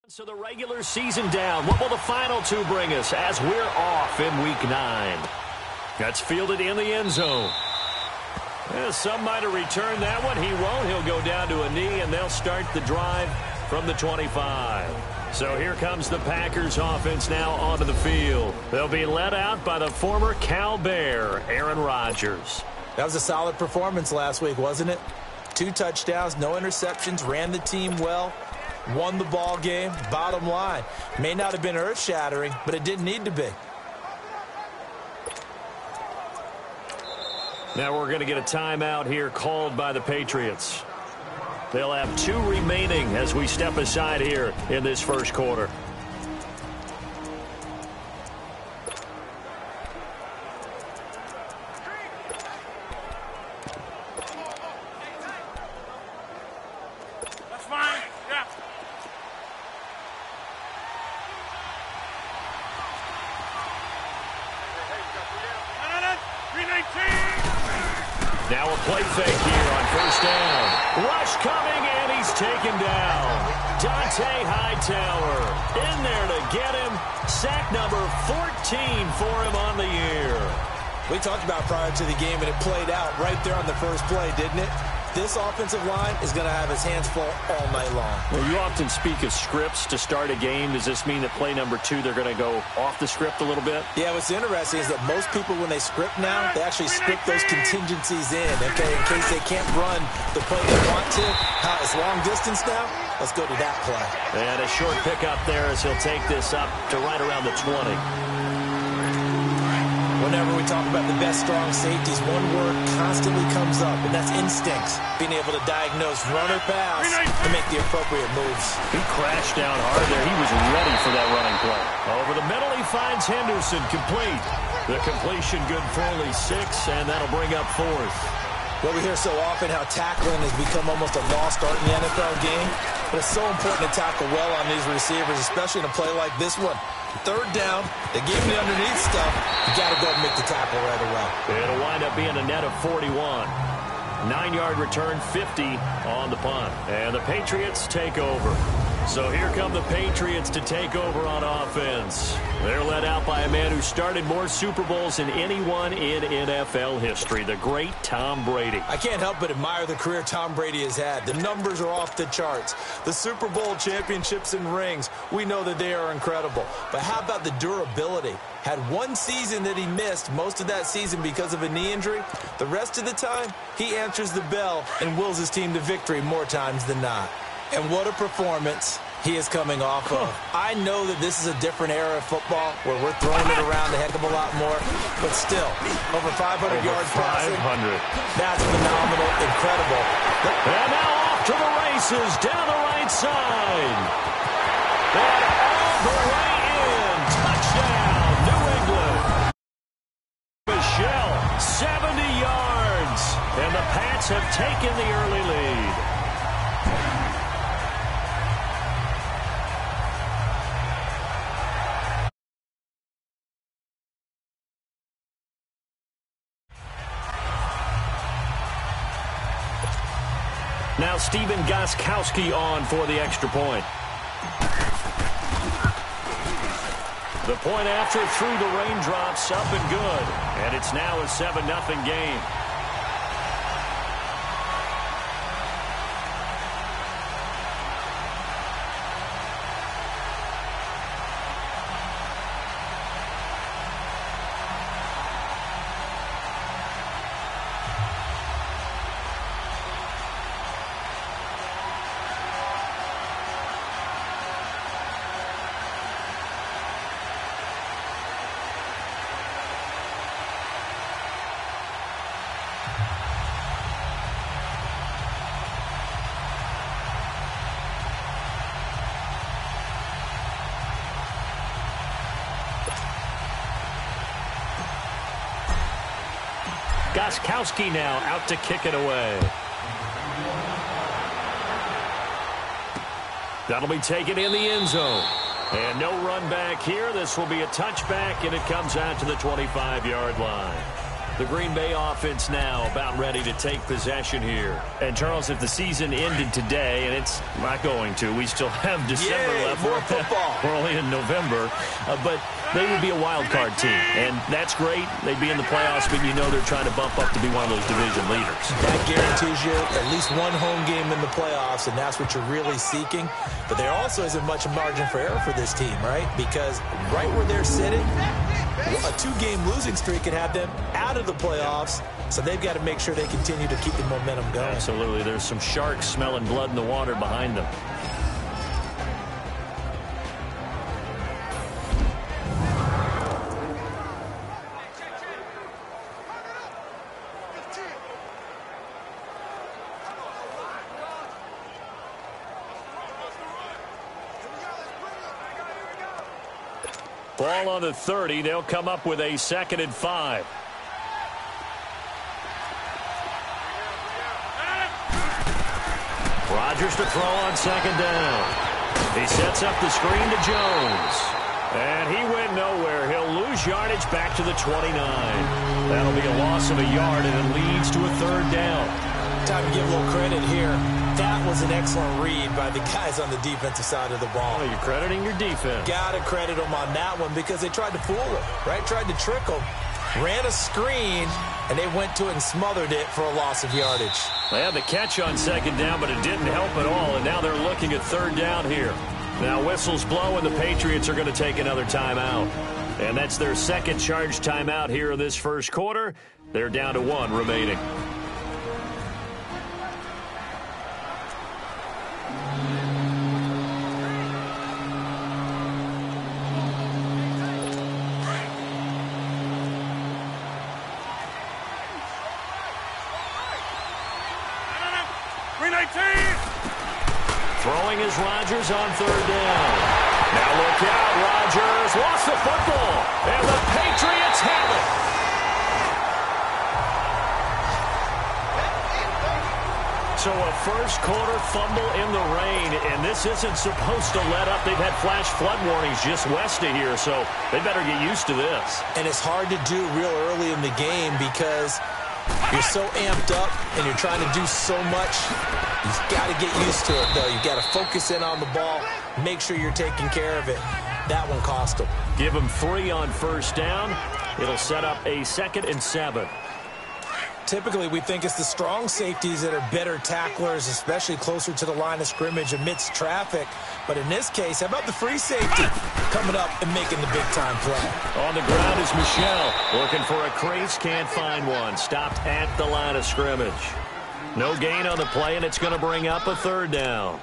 So the regular season down. What will the final two bring us as we're off in Week 9? That's fielded in the end zone. Yeah, some might have returned that one. He won't. He'll go down to a knee, and they'll start the drive from the 25. So here comes the Packers offense now onto the field. They'll be led out by the former Cal Bear, Aaron Rodgers. That was a solid performance last week, wasn't it? 2 touchdowns, no interceptions, ran the team well. Won the ball game. Bottom line, may not have been earth-shattering, but it didn't need to be. Now we're going to get a timeout here called by the Patriots. They'll have 2 remaining as we step aside here in this first quarter. Now a play fake here on first down. Rush coming, and he's taken down. Dante Hightower in there to get him. Sack number 14 for him on the year. We talked about prior to the game, and it played out right there on the first play, didn't it? This offensive line is going to have his hands full all night long. Well, you often speak of scripts to start a game. Does this mean that play number 2, they're going to go off the script a little bit? Yeah, what's interesting is that most people, when they script now, they actually script those contingencies in, okay, in case they can't run the play they want to. How it's long distance now? Let's go to that play. And a short pickup there as he'll take this up to right around the 20. Whenever we talk about the best strong safeties, one word constantly comes up, and that's instincts. Being able to diagnose run or pass and make the appropriate moves. He crashed down hard there. He was ready for that running play. Over the middle, he finds Henderson complete. The completion good for only 6, and that'll bring up 4th. Well, we hear so often how tackling has become almost a lost art in the NFL game, but it's so important to tackle well on these receivers, especially in a play like this one. 3rd down, they gave him the underneath stuff. You got to go and make the tackle right away. It'll wind up being a net of 41. 9-yard return, 50 on the punt. And the Patriots take over. So here come the Patriots to take over on offense. They're led out by a man who started more Super Bowls than anyone in NFL history, the great Tom Brady. I can't help but admire the career Tom Brady has had. The numbers are off the charts. The Super Bowl championships and rings, we know that they are incredible. But how about the durability? Had one season that he missed, most of that season because of a knee injury. The rest of the time, he answers the bell and wills his team to victory more times than not. And what a performance he is coming off of. I know that this is a different era of football where we're throwing it around a heck of a lot more, but still, over 500 yards passing. That's phenomenal, incredible. And now off to the races down the right side. And all the way in. Touchdown, New England. Michelle, 70 yards. And the Pats have taken the early lead. Now Stephen Gostkowski on for the extra point. The point after through the raindrops, up and good. And it's now a 7-0 game. Gostkowski now out to kick it away. That'll be taken in the end zone. And no run back here. This will be a touchback, and it comes out to the 25-yard line. The Green Bay offense now about ready to take possession here. And, Charles, if the season ended today, and it's not going to, we still have December left. More football. We're only in November. But they would be a wild card team, and that's great. They'd be in the playoffs, but you know they're trying to bump up to be one of those division leaders. That guarantees you at least one home game in the playoffs, and that's what you're really seeking. But there also isn't much margin for error for this team, right? Because right where they're sitting, a 2-game losing streak could have them out of the playoffs, so they've got to make sure they continue to keep the momentum going. Absolutely. There's some sharks smelling blood in the water behind them. Ball on the 30. They'll come up with a 2nd and 5. Rodgers to throw on 2nd down. He sets up the screen to Jones. And he went nowhere. He'll lose yardage back to the 29. That'll be a loss of a yard, and it leads to a 3rd down. Time to give a little credit here. That was an excellent read by the guys on the defensive side of the ball. Oh, you're crediting your defense. Got to credit them on that one because they tried to fool him, right? Tried to trick him. Ran a screen, and they went to it and smothered it for a loss of yardage. They had the catch on 2nd down, but it didn't help at all, and now they're looking at 3rd down here. Now whistles blow, and the Patriots are going to take another timeout. And that's their 2nd charge timeout here in this 1st quarter. They're down to 1 remaining. Throwing is Rodgers on 3rd down. Now look out, Rodgers lost the football, and the Patriots have it. So a 1st quarter fumble in the rain, and this isn't supposed to let up. They've had flash flood warnings just west of here, so they better get used to this. And it's hard to do real early in the game because you're so amped up and you're trying to do so much. You've got to get used to it, though. You've got to focus in on the ball, make sure you're taking care of it. That one cost them. Give them 3 on 1st down. It'll set up a 2nd and 7. Typically, we think it's the strong safeties that are better tacklers, especially closer to the line of scrimmage amidst traffic. But in this case, how about the free safety coming up and making the big-time play? On the ground is Michel. Looking for a crease, can't find one. Stopped at the line of scrimmage. No gain on the play, and it's going to bring up a 3rd down.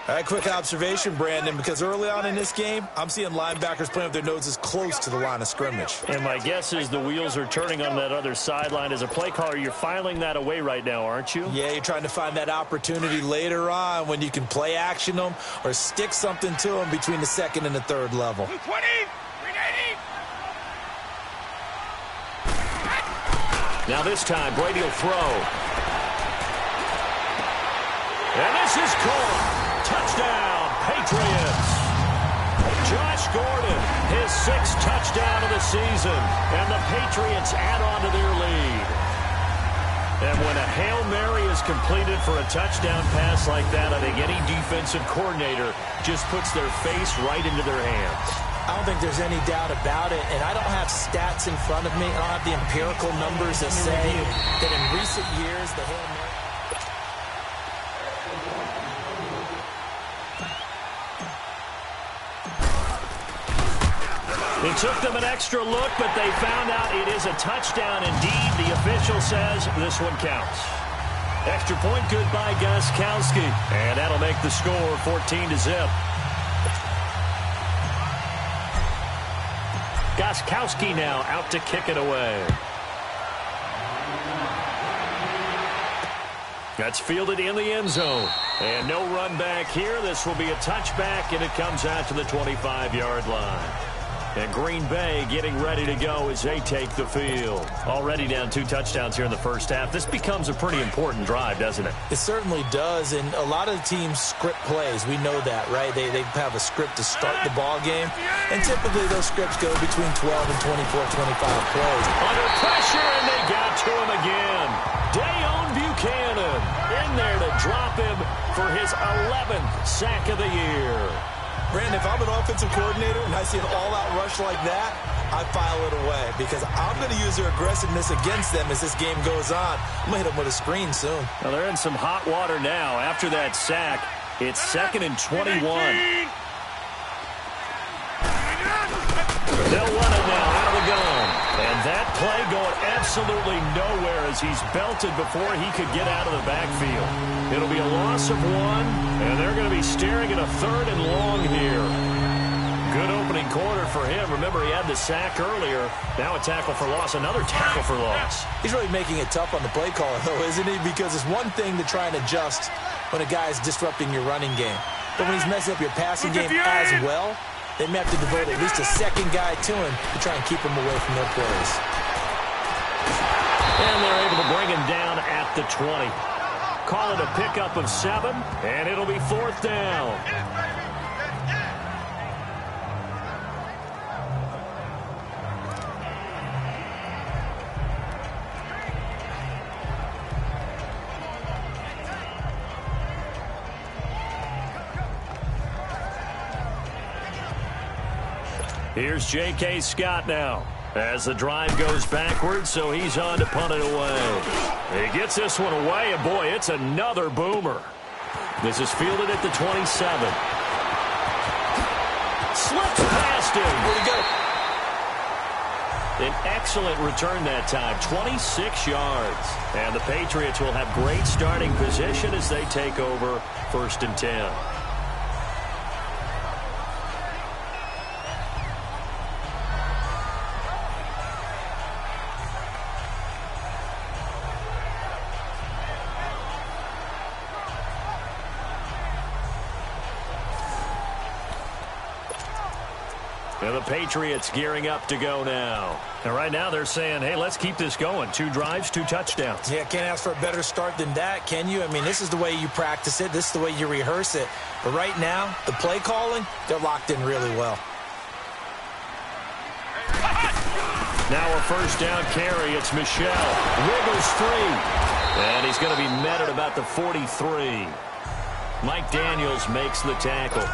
All right, quick observation, Brandon, because early on in this game, I'm seeing linebackers playing with their noses close to the line of scrimmage. And my guess is the wheels are turning on that other sideline. As a play caller, you're filing that away right now, aren't you? Yeah, you're trying to find that opportunity later on when you can play action them or stick something to them between the 2nd and the 3rd level. 20, 380. Now this time, Brady will throw. And this is caught. Touchdown, Patriots. Josh Gordon, his 6th touchdown of the season. And the Patriots add on to their lead. And when a Hail Mary is completed for a touchdown pass like that, I think any defensive coordinator just puts their face right into their hands. I don't think there's any doubt about it, and I don't have stats in front of me. I don't have the empirical numbers that say that in recent years the Hail Mary... It took them an extra look, but they found out it is a touchdown indeed. The official says this one counts. Extra point good by Gostkowski. And that'll make the score 14-0. Gostkowski now out to kick it away. That's fielded in the end zone. And no run back here. This will be a touchback, and it comes out to the 25-yard line. And Green Bay getting ready to go as they take the field. Already down 2 touchdowns here in the first half. This becomes a pretty important drive, doesn't it? It certainly does, and a lot of the teams script plays. We know that, right? They have a script to start the ball game, and typically those scripts go between 12 and 24, 25 plays. Under pressure, and they got to him again. Dayon Buchanan in there to drop him for his 11th sack of the year. Brandon, if I'm an offensive coordinator and I see an all-out rush like that, I file it away because I'm going to use their aggressiveness against them as this game goes on. I'm going to hit them with a screen soon. Well, they're in some hot water now. After that sack, it's 2nd and 21. They'll run it now out of the gun. And that play going absolutely nowhere as he's belted before he could get out of the backfield. It'll be a loss of 1, and they're going to be staring at a 3rd and long here. Good opening quarter for him. Remember, he had the sack earlier. Now a tackle for loss, another tackle for loss. He's really making it tough on the play caller, though, isn't he? Because it's one thing to try and adjust when a guy's disrupting your running game. But when he's messing up your passing game as well, they may have to devote at least a second guy to him to try and keep him away from their plays. And they're able to bring him down at the 20. Call it a pickup of 7, and it'll be 4th down. Here's J.K. Scott now as the drive goes backwards, so he's on to punt it away. He gets this one away, and boy, it's another boomer. This is fielded at the 27. Slips past him. Where'd he go? An excellent return that time, 26 yards. And the Patriots will have great starting position as they take over 1st and 10. And the Patriots gearing up to go now. And right now they're saying, hey, let's keep this going. 2 drives, 2 touchdowns. Yeah, can't ask for a better start than that, can you? I mean, this is the way you practice it. This is the way you rehearse it. But right now, the play calling, they're locked in really well. Now a 1st down carry. It's Michel. Wiggles free. And he's going to be met at about the 43. Mike Daniels makes the tackle.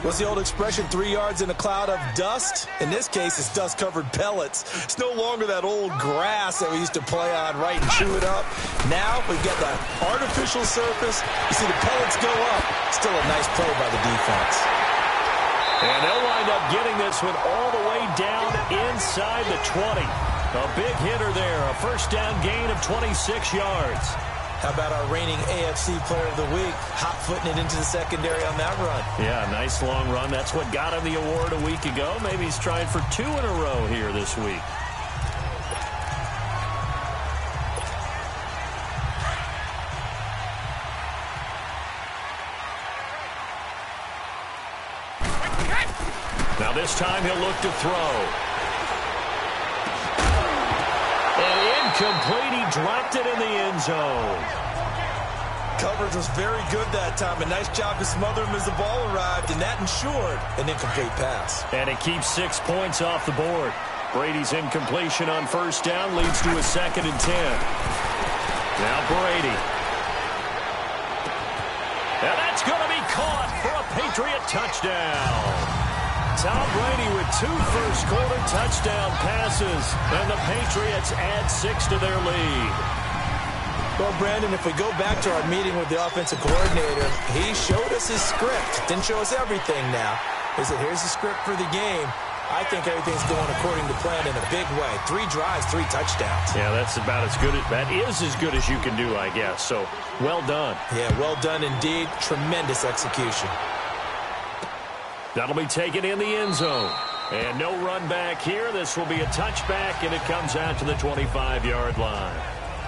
What's the old expression, 3 yards in a cloud of dust? In this case, it's dust-covered pellets. It's no longer that old grass that we used to play on, right, and chew it up. Now we've got that artificial surface. You see the pellets go up. Still a nice play by the defense. And they'll wind up getting this one all the way down inside the 20. A big hitter there, a 1st down gain of 26 yards. How about our reigning AFC Player of the Week, hot-footing it into the secondary on that run? Yeah, nice long run. That's what got him the award a week ago. Maybe he's trying for 2 in a row here this week. Now this time he'll look to throw. And incomplete. He dropped it in the end zone. Coverage was very good that time. A nice job to smother him as the ball arrived, and that ensured an incomplete pass. And it keeps 6 points off the board. Brady's incompletion on 1st down leads to a 2nd and 10. Now Brady. And that's going to be caught for a Patriot touchdown. Tom Brady with 2 first-quarter touchdown passes, and the Patriots add 6 to their lead. Well, Brandon, if we go back to our meeting with the offensive coordinator, he showed us his script. Didn't show us everything now. He said, here's the script for the game. I think everything's going according to plan in a big way. 3 drives, 3 touchdowns. Yeah, that's about as good. That is as good as you can do, I guess. So, well done. Yeah, well done indeed. Tremendous execution. That'll be taken in the end zone. And no run back here. This will be a touchback, and it comes out to the 25-yard line.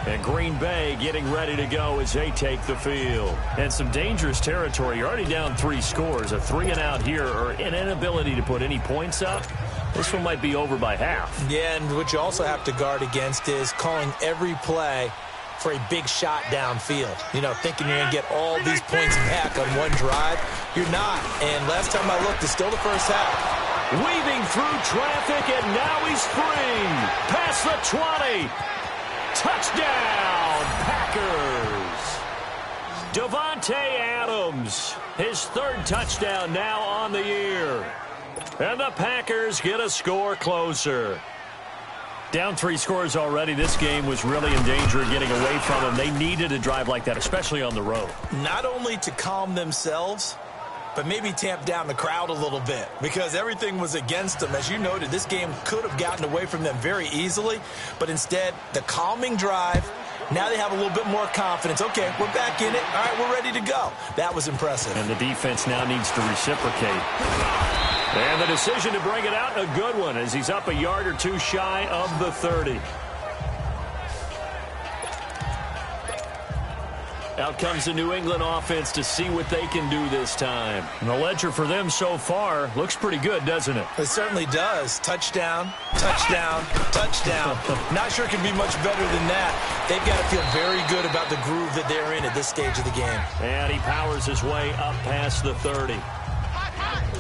And Green Bay getting ready to go as they take the field. And some dangerous territory. You're already down 3 scores. A 3-and-out here or an inability to put any points up. This one might be over by half. Yeah, and what you also have to guard against is calling every play for a big shot downfield. You know, thinking you're going to get all these points back on one drive. You're not. And last time I looked, it's still the first half. Weaving through traffic, and now he's free. Past the 20. Touchdown, Packers. Davante Adams, his 3rd touchdown now on the year. And the Packers get a score closer. Down 3 scores already. This game was really in danger of getting away from them. They needed a drive like that, especially on the road. Not only to calm themselves, but maybe tamp down the crowd a little bit because everything was against them. As you noted, this game could have gotten away from them very easily, but instead, the calming drive, now they have a little bit more confidence. Okay, we're back in it. All right, we're ready to go. That was impressive. And the defense now needs to reciprocate. And the decision to bring it out, a good one, as he's up a yard or 2 shy of the 30. Out comes the New England offense to see what they can do this time. And the ledger for them so far looks pretty good, doesn't it? It certainly does. Touchdown, touchdown, touchdown. Not sure it can be much better than that. They've got to feel very good about the groove that they're in at this stage of the game. And he powers his way up past the 30.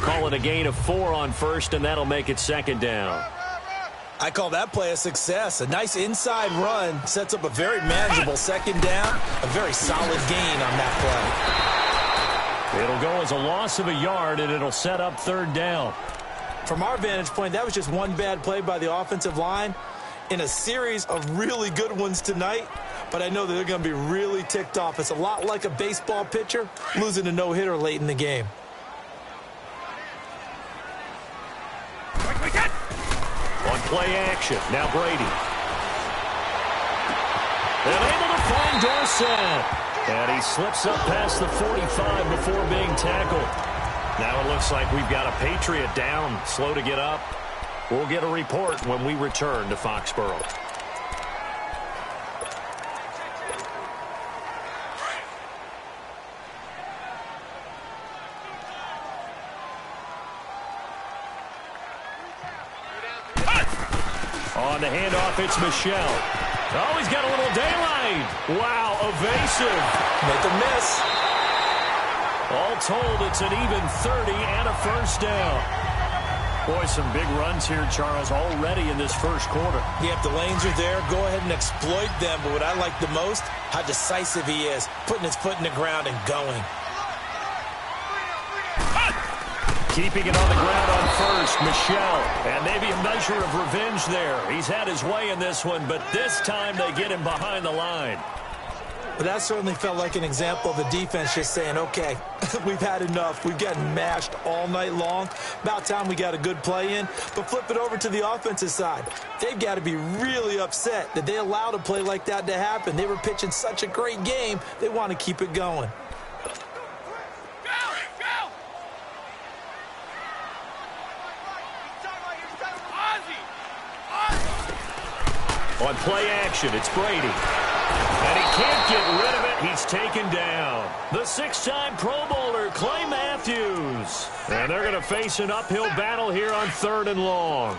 Call it a gain of 4 on first, and that'll make it 2nd down. I call that play a success. A nice inside run sets up a very manageable 2nd down. A very solid gain on that play. It'll go as a loss of a yard, and it'll set up 3rd down. From our vantage point, that was just one bad play by the offensive line in a series of really good ones tonight. But I know that they're going to be really ticked off. It's a lot like a baseball pitcher losing a no-hitter late in the game. On play action, now Brady. And able to find Dorsett. And he slips up past the 45 before being tackled. Now it looks like we've got a Patriot down, slow to get up. We'll get a report when we return to Foxborough. On the handoff, it's Michel. Oh, he's got a little daylight. Wow, evasive. Make a miss. All told, it's an even 30 and a 1st down. Boy, some big runs here, Charles, already in this 1st quarter. Yeah, if the lanes are there, go ahead and exploit them. But what I like the most, how decisive he is, putting his foot in the ground and going. Keeping it on the ground on first, Michel. And maybe a measure of revenge there. He's had his way in this one, but this time they get him behind the line. But that certainly felt like an example of the defense just saying, okay, we've had enough. We've gotten mashed all night long. About time we got a good play in. But flip it over to the offensive side. They've got to be really upset that they allowed a play like that to happen. They were pitching such a great game, they want to keep it going. On play action, it's Brady. And he can't get rid of it. He's taken down. The 6-time Pro Bowler, Clay Matthews. And they're going to face an uphill battle here on 3rd and long.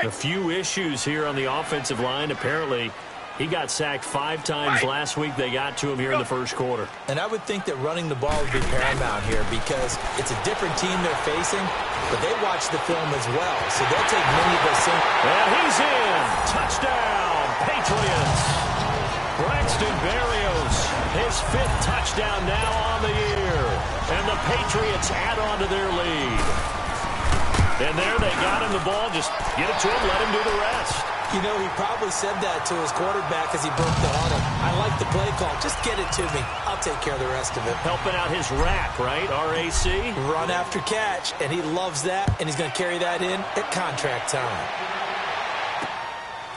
A few issues here on the offensive line. Apparently, he got sacked 5 times last week. They got to him here in the 1st quarter. And I would think that running the ball would be paramount here because it's a different team they're facing, but they watch the film as well. So they'll take many of those same. And he's in. Touchdown, Patriots. Braxton Berrios, his 5th touchdown now on the year. And the Patriots add on to their lead. And there they got him the ball. Just get it to him, let him do the rest. You know, he probably said that to his quarterback as he broke the huddle. I like the play call. Just get it to me. I'll take care of the rest of it. Helping out his RAC, right? R-A-C? Run after catch, and he loves that, and he's going to carry that in at contract time.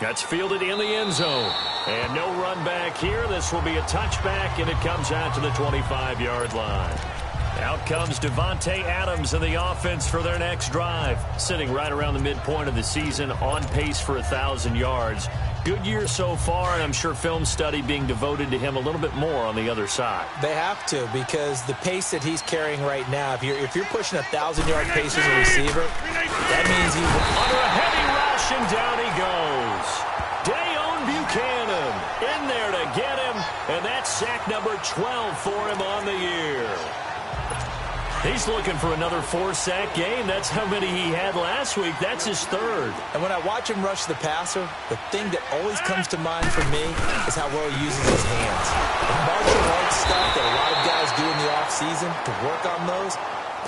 That's fielded in the end zone. And no run back here. This will be a touchback, and it comes out to the 25-yard line. Out comes Davante Adams and the offense for their next drive. Sitting right around the midpoint of the season, on pace for 1,000 yards. Good year so far, and I'm sure film study being devoted to him a little bit more on the other side. They have to, because the pace that he's carrying right now, if you're pushing 1,000-yard pace as a receiver, that means he's under a heavy rush, and down he goes. Dayon Buchanan in there to get him, and that's sack number 12 for him on the year. He's looking for another 4-sack game. That's how many he had last week. That's his third. And when I watch him rush the passer, the thing that always comes to mind for me is how well he uses his hands. The martial arts stuff that a lot of guys do in the offseason to work on those,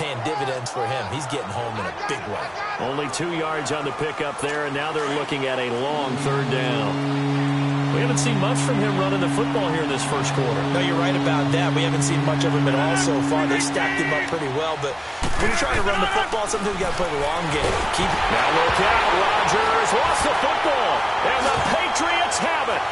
paying dividends for him. He's getting home in a big way. Only 2 yards on the pickup there, and now they're looking at a long third down. We haven't seen much from him running the football here in this first quarter. No, you're right about that. We haven't seen much of him at all so far. They stacked him up pretty well, but when you're trying to run the football, sometimes you got to play the long game. Now look out, Rodgers lost the football, and the Patriots have it.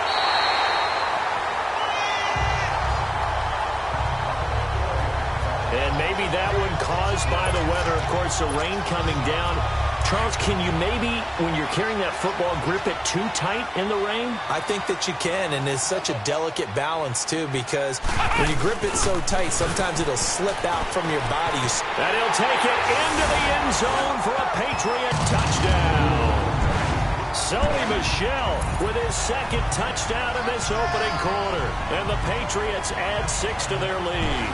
And maybe that one caused by the weather. Of course, the rain coming down. Charles, can you maybe, when you're carrying that football, grip it too tight in the rain? I think that you can, and it's such a delicate balance, too, because when you grip it so tight, sometimes it'll slip out from your body. And he'll take it into the end zone for a Patriot touchdown. Sony Michel with his second touchdown in this opening quarter. And the Patriots add 6 to their lead.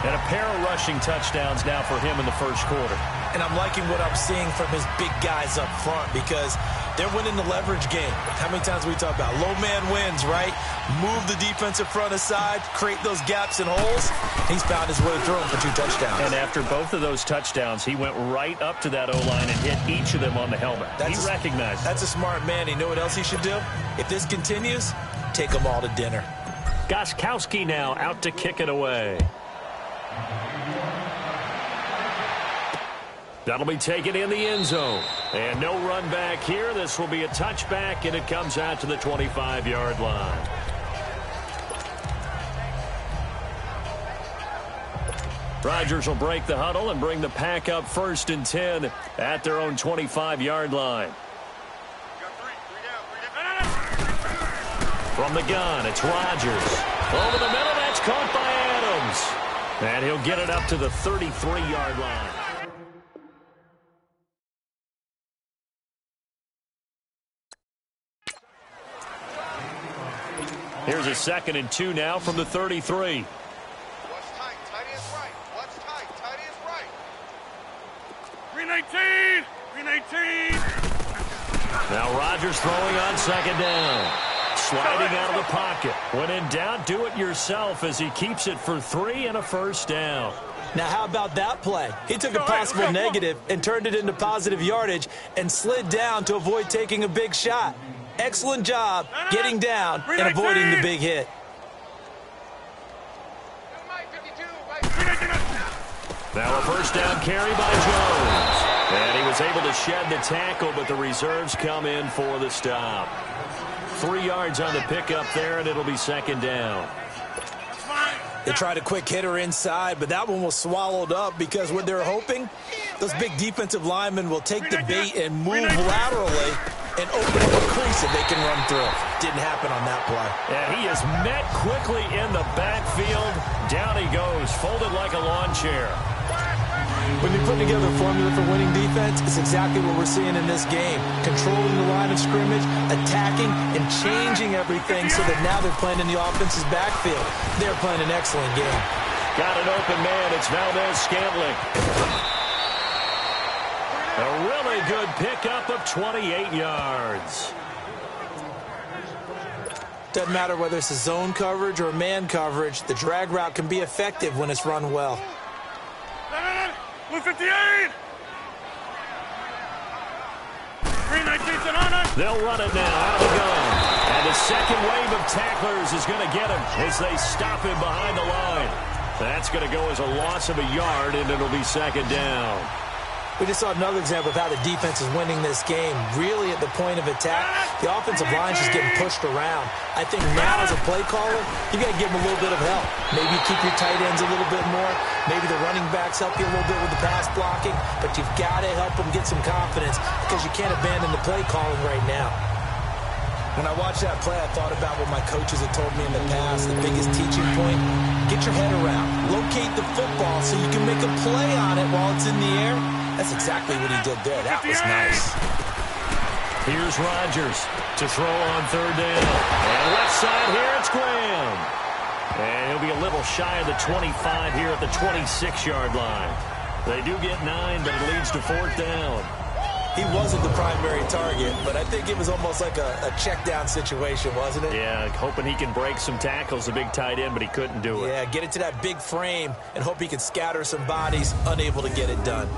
And a pair of rushing touchdowns now for him in the first quarter. And I'm liking what I'm seeing from his big guys up front because they're winning the leverage game. How many times we talk about low man wins, right? Move the defensive front aside, create those gaps and holes. He's found his way through them for 2 touchdowns. And after both of those touchdowns, he went right up to that O-line and hit each of them on the helmet. He recognized it. That's a smart man. You know what else he should do? If this continues, take them all to dinner. Gostkowski now out to kick it away. That'll be taken in the end zone. And no run back here. This will be a touchback, and it comes out to the 25-yard line. Rodgers will break the huddle and bring the pack up 1st and 10 at their own 25-yard line. From the gun, it's Rodgers. Over the middle, that's caught by Adams. And he'll get it up to the 33-yard line. Here's a 2nd and 2 now from the 33. What's tight? Tight is right. What's tight? Tight is right. 319. 319. Now Rodgers throwing on 2nd down. Sliding out of the pocket. When in doubt, do it yourself as he keeps it for 3 and a first down. Now, how about that play? He took a possible negative and turned it into positive yardage and slid down to avoid taking a big shot. Excellent job getting down and avoiding the big hit. Now a first down carry by Jones. And he was able to shed the tackle, but the reserves come in for the stop. 3 yards on the pickup there, and it'll be 2nd down. They tried a quick hitter inside, but that one was swallowed up because what they're hoping, those big defensive linemen will take the bait and move laterally and open up a crease that they can run through. Didn't happen on that play. And he is met quickly in the backfield. Down he goes, folded like a lawn chair. When you put together a formula for winning defense, it's exactly what we're seeing in this game. Controlling the line of scrimmage, attacking, and changing everything so that now they're playing in the offense's backfield. They're playing an excellent game. Got an open man. It's Valdez-Scantling. A really good pickup of 28 yards. Doesn't matter whether it's a zone coverage or man coverage, the drag route can be effective when it's run well. 158. 319. They'll run it now out of the gun. And the second wave of tacklers is going to get him as they stop him behind the line. That's going to go as a loss of a yard, and it'll be 2nd down. We just saw another example of how the defense is winning this game. Really at the point of attack, the offensive line's just getting pushed around. I think now as a play caller, you got to give them a little bit of help. Maybe you keep your tight ends a little bit more. Maybe the running backs help you a little bit with the pass blocking. But you've got to help them get some confidence because you can't abandon the play calling right now. When I watched that play, I thought about what my coaches had told me in the past. The biggest teaching point, get your head around. Locate the football so you can make a play on it while it's in the air. That's exactly what he did there. That was nice. Here's Rodgers to throw on third down. And left side here, it's Graham. And he'll be a little shy of the 25 here at the 26-yard line. They do get 9, but it leads to fourth down. He wasn't the primary target, but I think it was almost like a check down situation, wasn't it? Yeah, hoping he can break some tackles, a big tight end, but he couldn't do it. Yeah, get into that big frame and hope he can scatter some bodies, unable to get it done.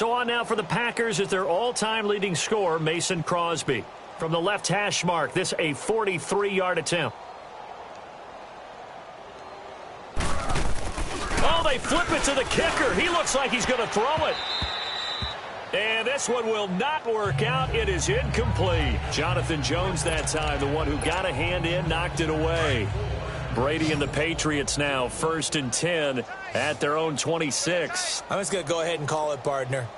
So on now for the Packers is their all-time leading scorer, Mason Crosby. From the left hash mark, this a 43-yard attempt. Oh, they flip it to the kicker. He looks like he's going to throw it. And this one will not work out. It is incomplete. Jonathan Jones that time, the one who got a hand in, knocked it away. Brady and the Patriots now 1st and 10 at their own 26. I'm just going to go ahead and call it, partner.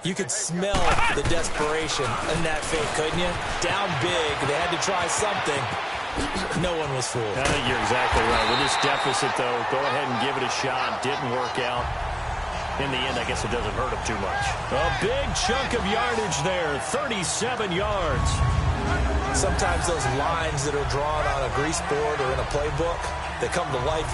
You could smell the desperation in that fake, couldn't you? Down big. They had to try something. No one was fooled. I think you're exactly right. With this deficit, though, go ahead and give it a shot. Didn't work out. In the end, I guess it doesn't hurt him too much. A big chunk of yardage there, 37 yards. Sometimes those lines that are drawn on a grease board or in a playbook, they come to life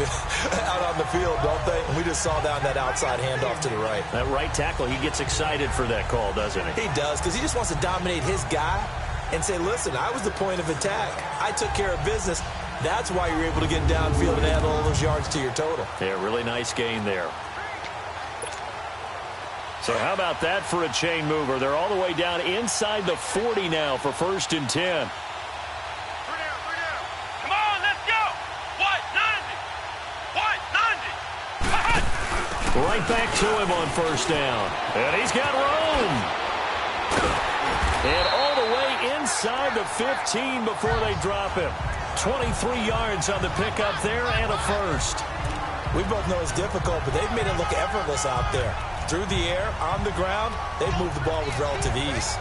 out on the field, don't they? And we just saw down that outside handoff to the right. That right tackle, he gets excited for that call, doesn't he? He does, because he just wants to dominate his guy and say, listen, I was the point of attack. I took care of business. That's why you're able to get downfield and add all those yards to your total. Yeah, really nice gain there. So how about that for a chain mover? They're all the way down inside the 40 now for 1st and 10. 3 down. Come on, let's go. What? 90. Right back to him on 1st down. And he's got room. And all the way inside the 15 before they drop him. 23 yards on the pickup there and a first. We both know it's difficult, but they've made it look effortless out there. Through the air, on the ground, they've moved the ball with relative ease.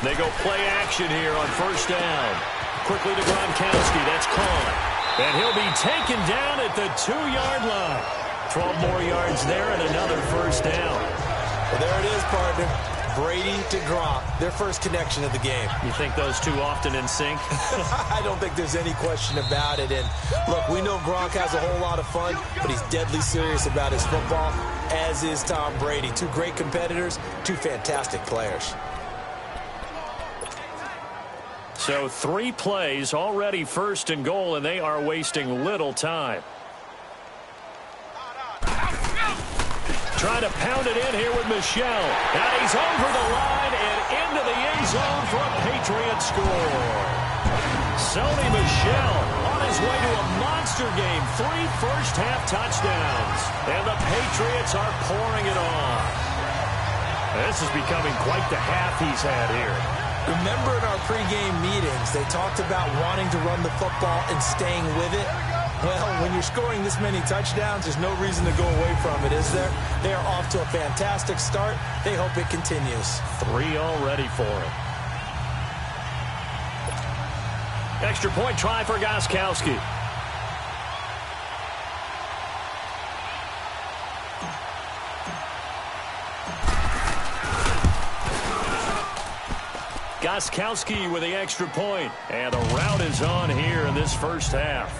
They go play action here on 1st down. Quickly to Gronkowski. That's caught. And he'll be taken down at the 2-yard line. 12 more yards there and another 1st down. Well, there it is, partner. Brady to Gronk, their first connection of the game. You think those two often in sync? I don't think there's any question about it. And look, we know Gronk has a whole lot of fun, but he's deadly serious about his football, as is Tom Brady. Two great competitors, two fantastic players. So 3 plays, already 1st and goal, and they are wasting little time. Trying to pound it in here with Michel. And he's over the line and into the end zone for a Patriot score. Sony Michel on his way to a monster game. 3 first-half touchdowns. And the Patriots are pouring it on. This is becoming quite the half he's had here. Remember in our pregame meetings, they talked about wanting to run the football and staying with it. Well, when you're scoring this many touchdowns, there's no reason to go away from it, is there? They are off to a fantastic start. They hope it continues. 3 already for him. Extra point try for Gostkowski. Gostkowski with the extra point. And the rout is on here in this first half.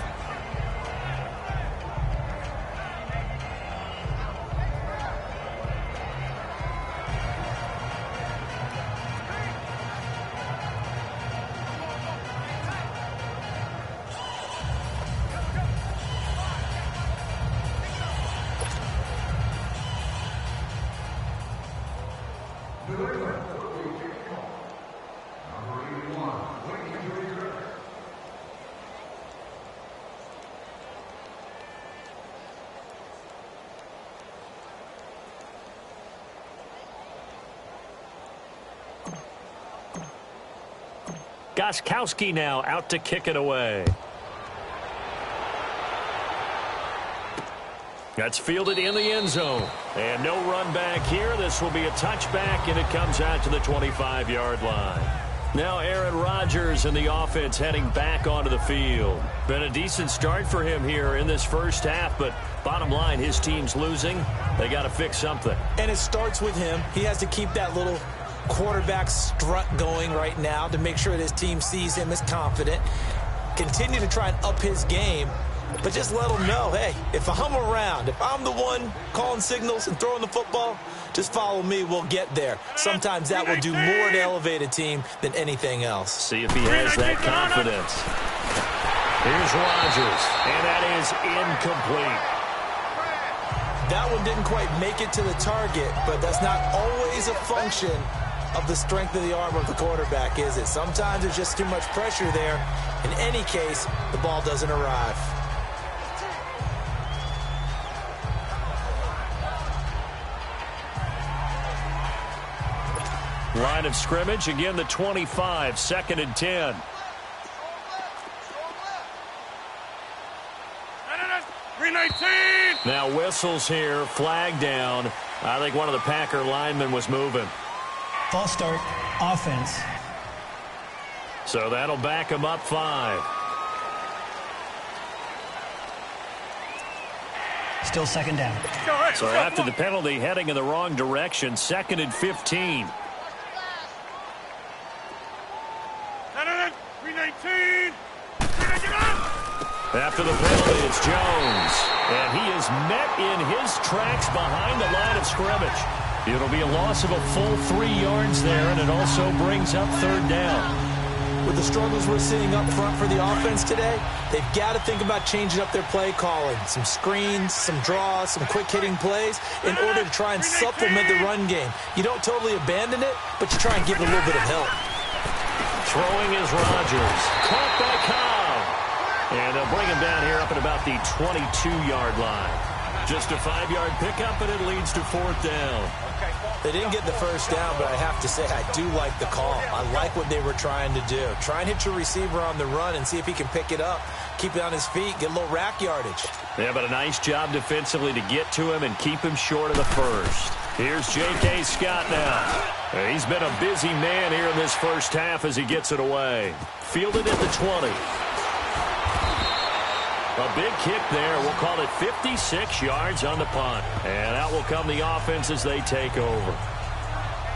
Gostkowski now out to kick it away. That's fielded in the end zone. And no run back here. This will be a touchback, and it comes out to the 25-yard line. Now Aaron Rodgers and the offense heading back onto the field. Been a decent start for him here in this first half, but bottom line, his team's losing. They got to fix something. And it starts with him. He has to keep that little quarterback strut going right now to make sure that his team sees him as confident. Continue to try and up his game, But just let them know, hey, if I'm around, if I'm the one calling signals and throwing the football, just follow me. We'll get there. Sometimes that will do more to elevate a team than anything else. See if he has that confidence. Here's Rodgers, and that is incomplete. That one didn't quite make it to the target, but that's not always a function of the strength of the arm of the quarterback, is it? Sometimes there's just too much pressure there. In any case, the ball doesn't arrive. Line of scrimmage, again the 25, 2nd and 10. Now whistles here, flag down. I think one of the Packer linemen was moving. False start, offense. So that'll back him up 5. Still 2nd down. So after the penalty, heading in the wrong direction, 2nd and 15. After the penalty, it's Jones. And he is met in his tracks behind the line of scrimmage. It'll be a loss of a full 3 yards there, and it also brings up 3rd down. With the struggles we're seeing up front for the offense today, they've got to think about changing up their play calling. Some screens, some draws, some quick-hitting plays in order to try and supplement the run game. You don't totally abandon it, but you try and give it a little bit of help. Throwing is Rodgers. Caught by Cobb. And they'll bring him down here up at about the 22-yard line. Just a 5-yard pickup, and it leads to 4th down. They didn't get the first down, but I have to say I do like the call. I like what they were trying to do. Try and hit your receiver on the run and see if he can pick it up, keep it on his feet, get a little rack yardage. Yeah, but a nice job defensively to get to him and keep him short of the first. Here's J.K. Scott now. He's been a busy man here in this first half as he gets it away. Fielded at the 20. A big kick there. We'll call it 56 yards on the punt. And out will come the offense as they take over.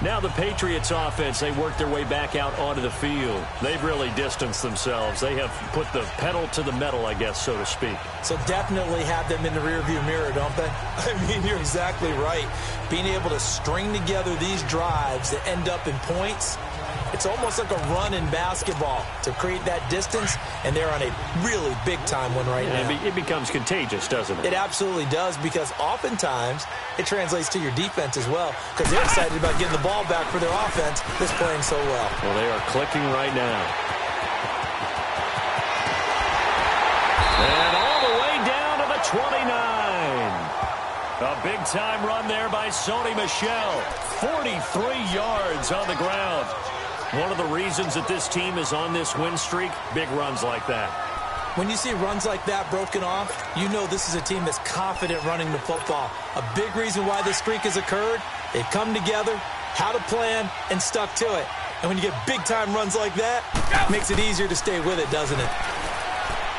Now the Patriots offense, they work their way back out onto the field. They've really distanced themselves. They have put the pedal to the metal, I guess, so to speak. So definitely have them in the rearview mirror, don't they? I mean, you're exactly right. Being able to string together these drives that end up in points, it's almost like a run in basketball to create that distance, and they're on a really big-time one right now. It becomes contagious, doesn't it? It absolutely does, because oftentimes it translates to your defense as well, because they're excited about getting the ball back for their offense that's playing so well. Well, they are clicking right now. And all the way down to the 29. A big-time run there by Sony Michel. 43 yards on the ground. One of the reasons that this team is on this win streak, big runs like that. When you see runs like that broken off, you know this is a team that's confident running the football. A big reason why this streak has occurred, they've come together, had a plan, and stuck to it. And when you get big-time runs like that, it makes it easier to stay with it, doesn't it?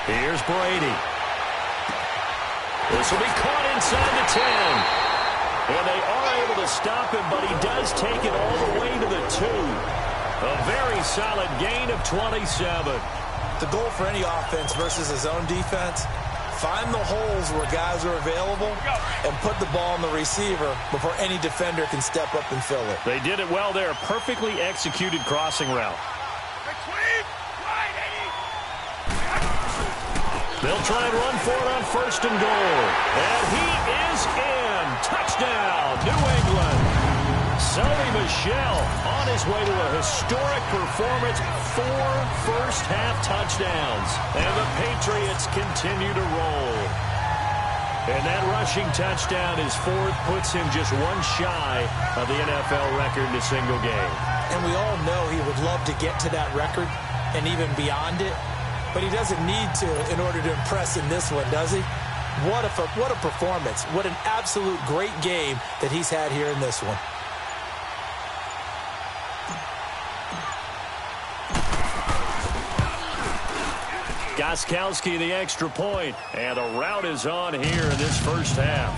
Here's Brady. This will be caught inside the 10. And they are able to stop him, but he does take it all the way to the 2. A very solid gain of 27. The goal for any offense versus his own defense, find the holes where guys are available and put the ball on the receiver before any defender can step up and fill it. They did it well there. Perfectly executed crossing route. They'll try and run for it on 1st and goal. And he is in. Touchdown, New England. Sony Michel on his way to a historic performance. 4 first-half touchdowns. And the Patriots continue to roll. And that rushing touchdown, his 4th, puts him just one shy of the NFL record in a single game. And we all know he would love to get to that record and even beyond it. But he doesn't need to in order to impress in this one, does he? What a performance. What an absolute great game that he's had here in this one. Gostkowski the extra point, and the route is on here in this first half.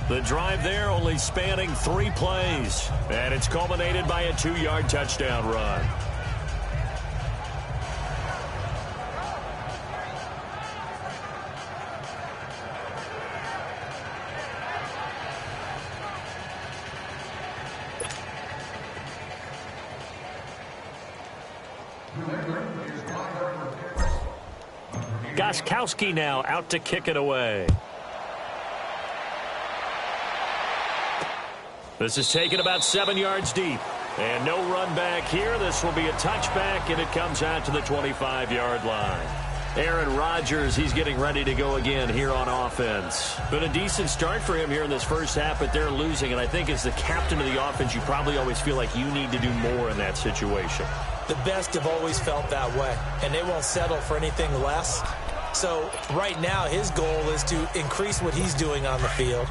The drive there only spanning 3 plays, and it's culminated by a 2-yard touchdown run. Gostkowski now out to kick it away. This is taken about 7 yards deep. And no run back here. This will be a touchback, and it comes out to the 25-yard line. Aaron Rodgers, he's getting ready to go again here on offense. Been a decent start for him here in this first half, but they're losing. And I think as the captain of the offense, you probably always feel like you need to do more in that situation. The best have always felt that way, and they won't settle for anything less. So right now, his goal is to increase what he's doing on the field,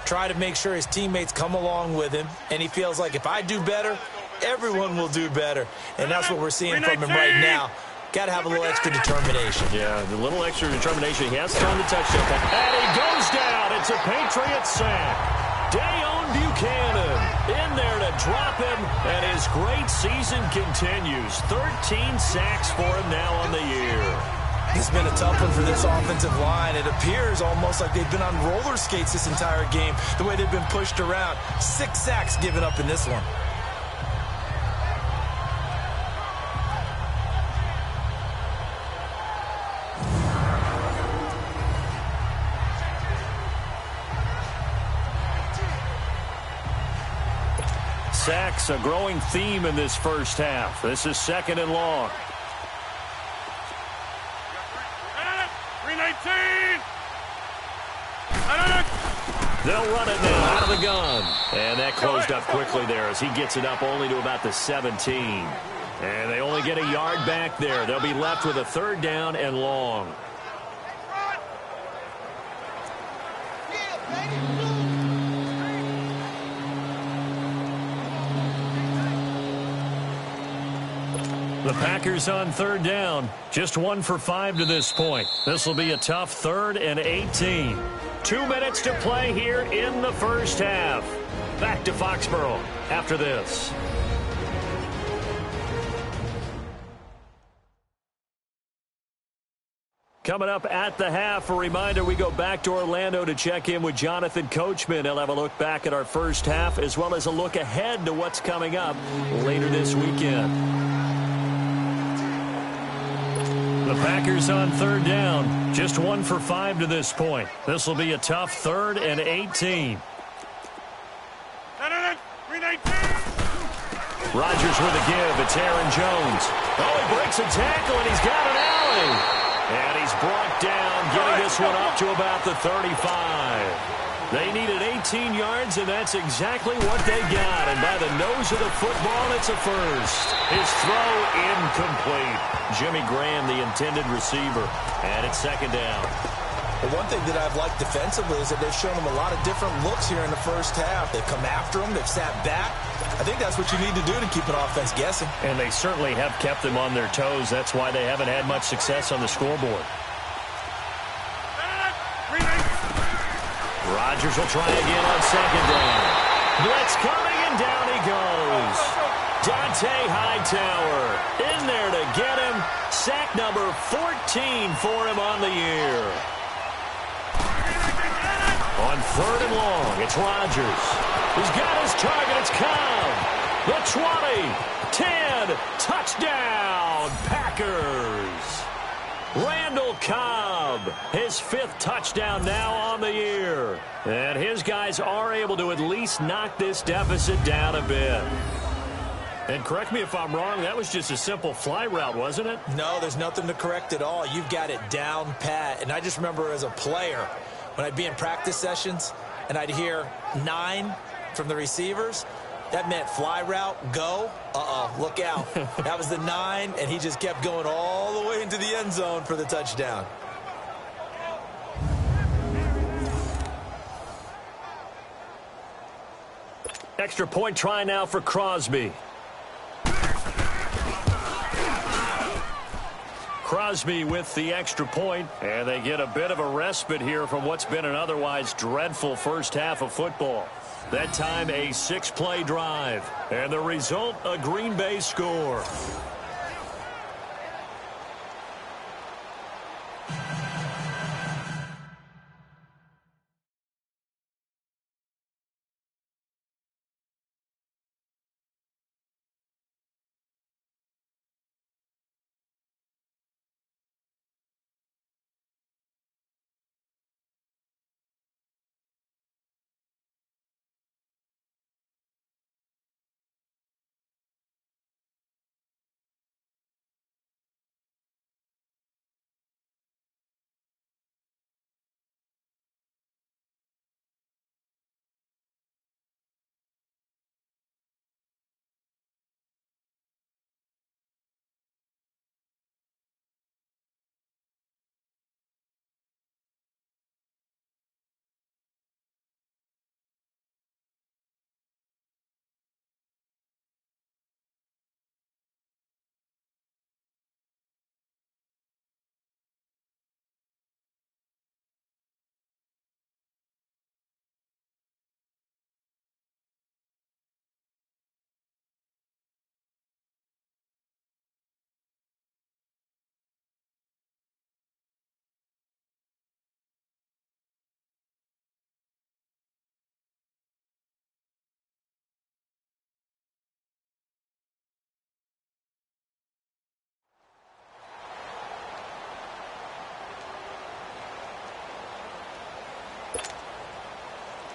try to make sure his teammates come along with him, and he feels like if I do better, everyone will do better. And that's what we're seeing from him right now. Got to have a little extra determination. Yeah, the little extra determination. He has to on the touchdown pass. And he goes down. It's a Patriot sack. Dayon Buchanan in there to drop him, and his great season continues. 13 sacks for him now on the year. It's been a tough one for this offensive line. It appears almost like they've been on roller skates this entire game, the way they've been pushed around. 6 sacks given up in this one. Sacks, a growing theme in this first half. This is 2nd and long. 319. They'll run it now out of the gun. And that closed up quickly there as he gets it up only to about the 17. And they only get a yard back there. They'll be left with a 3rd down and long. The Packers on 3rd down. Just 1 for 5 to this point. This will be a tough 3rd and 18. 2 minutes to play here in the first half. Back to Foxborough after this. Coming up at the half, a reminder, we go back to Orlando to check in with Jonathan Coachman. He'll have a look back at our first half as well as a look ahead to what's coming up later this weekend. The Packers on 3rd down. Just 1 for 5 to this point. This will be a tough 3rd and 18. Rodgers with a give. It's Aaron Jones. Oh, he breaks a tackle, and he's got an alley. And he's brought down, getting this one up to about the 35. They needed 18 yards, and that's exactly what they got. And by the nose of the football, it's a first. His throw incomplete. Jimmy Graham, the intended receiver. And it's 2nd down. But one thing that I've liked defensively is that they've shown them a lot of different looks here in the first half. They've come after them. They've sat back. I think that's what you need to do to keep an offense guessing. And they certainly have kept them on their toes. That's why they haven't had much success on the scoreboard. Rodgers will try again on 2nd down. Blitz coming, and down he goes. Dante Hightower in there to get him. Sack number 14 for him on the year. On 3rd and long, it's Rodgers. He's got his target. It's Cobb. The 20, 10, touchdown, Packers. Randall Cobb, his 5th touchdown now on the year. And his guys are able to at least knock this deficit down a bit. And correct me if I'm wrong, that was just a simple fly route, wasn't it? No, there's nothing to correct at all. You've got it down pat. And I just remember as a player, when I'd be in practice sessions and I'd hear 9 from the receivers, that meant fly route, go, look out. That was the 9, and he just kept going all the way into the end zone for the touchdown. Extra point try now for Crosby. Crosby with the extra point, and they get a bit of a respite here from what's been an otherwise dreadful first half of football. That time a 6-play drive, and the result a Green Bay score.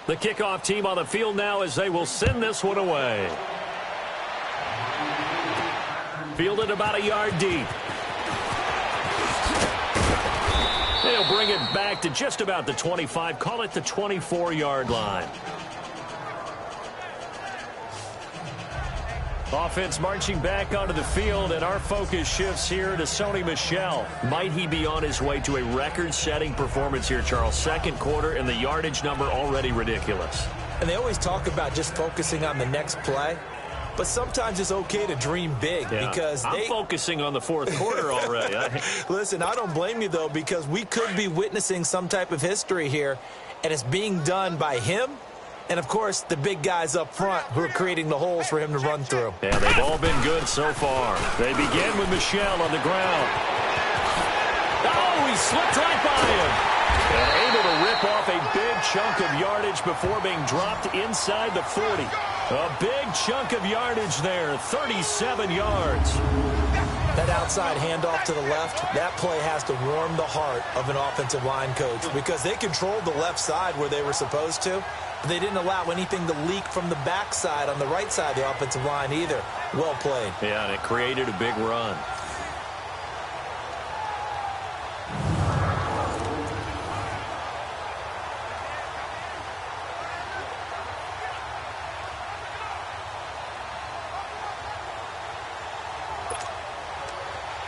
The kickoff team on the field now as they will send this one away. Fielded about a yard deep. They'll bring it back to just about the 25, call it the 24-yard line. Offense marching back onto the field, and our focus shifts here to Sony Michel. Might he be on his way to a record-setting performance here, Charles? Second quarter, and the yardage number already ridiculous. And they always talk about just focusing on the next play. But sometimes it's okay to dream big because I'm focusing on the fourth quarter already. Listen, I don't blame you, though, because we could be witnessing some type of history here, and it's being done by him and, of course, the big guys up front who are creating the holes for him to run through. Yeah, they've all been good so far. They begin with Michel on the ground. Oh, he slipped right by him. And able to rip off a big chunk of yardage before being dropped inside the 40. A big chunk of yardage there, 37 yards. That outside handoff to the left, that play has to warm the heart of an offensive line coach because they controlled the left side where they were supposed to. But they didn't allow anything to leak from the backside on the right side of the offensive line either. Well played. Yeah, and it created a big run.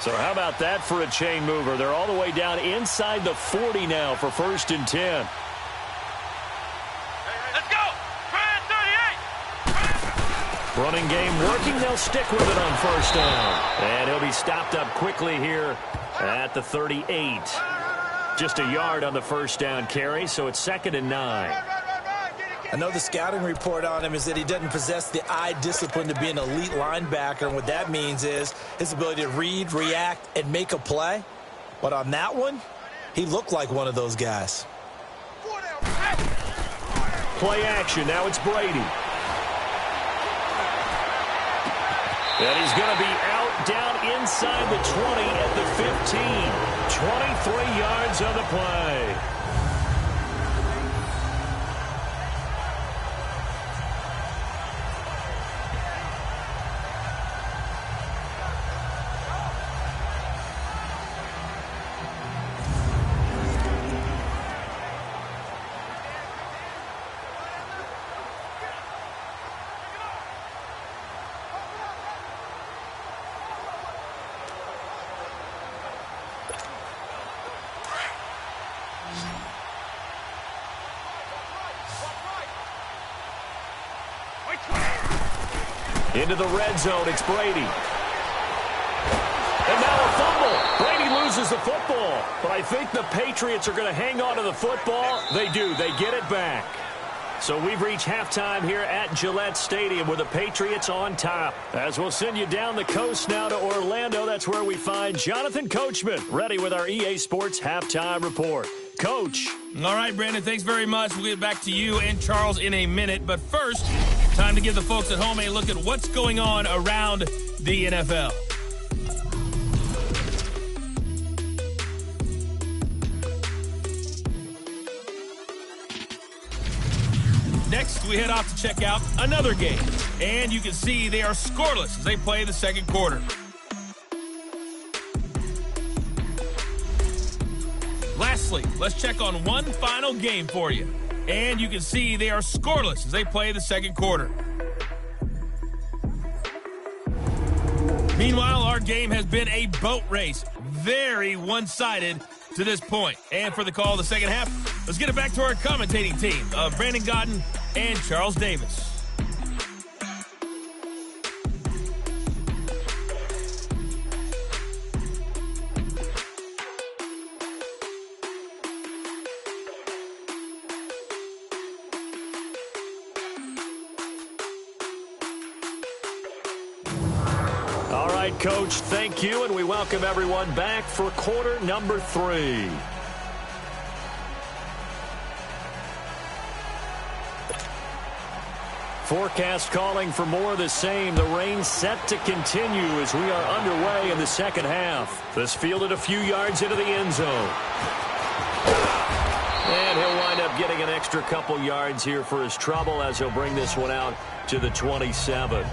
So how about that for a chain mover? They're all the way down inside the 40 now for 1st and 10. Let's go! Try 38! Running game working. They'll stick with it on 1st down. And he'll be stopped up quickly here at the 38. Just a yard on the 1st down carry, so it's 2nd and 9. I know the scouting report on him is that he doesn't possess the eye discipline to be an elite linebacker, and what that means is his ability to read, react, and make a play. But on that one, he looked like one of those guys. Play action. Now it's Brady. And he's going to be out down inside the 20 at the 15. 23 yards on the play. Into the red zone, it's Brady. And now a fumble. Brady loses the football. But I think the Patriots are going to hang on to the football. They do. They get it back. So we've reached halftime here at Gillette Stadium with the Patriots on top. As we'll send you down the coast now to Orlando, that's where we find Jonathan Coachman ready with our EA Sports Halftime Report. Coach. All right, Brandon, thanks very much. We'll get back to you and Charles in a minute. But first, time to give the folks at home a look at what's going on around the NFL. Next, we head off to check out another game. And you can see they are scoreless as they play the second quarter. Lastly, let's check on one final game for you. And you can see they are scoreless as they play the second quarter. Meanwhile, our game has been a boat race. Very one-sided to this point. And for the call of the second half, let's get it back to our commentating team of Brandon Gaudin and Charles Davis. All right, Coach, thank you, and we welcome everyone back for quarter number 3. Forecast calling for more of the same. The rain set to continue as we are underway in the second half. This fielded a few yards into the end zone. And he'll wind up up getting an extra couple yards here for his trouble as he'll bring this one out to the 27.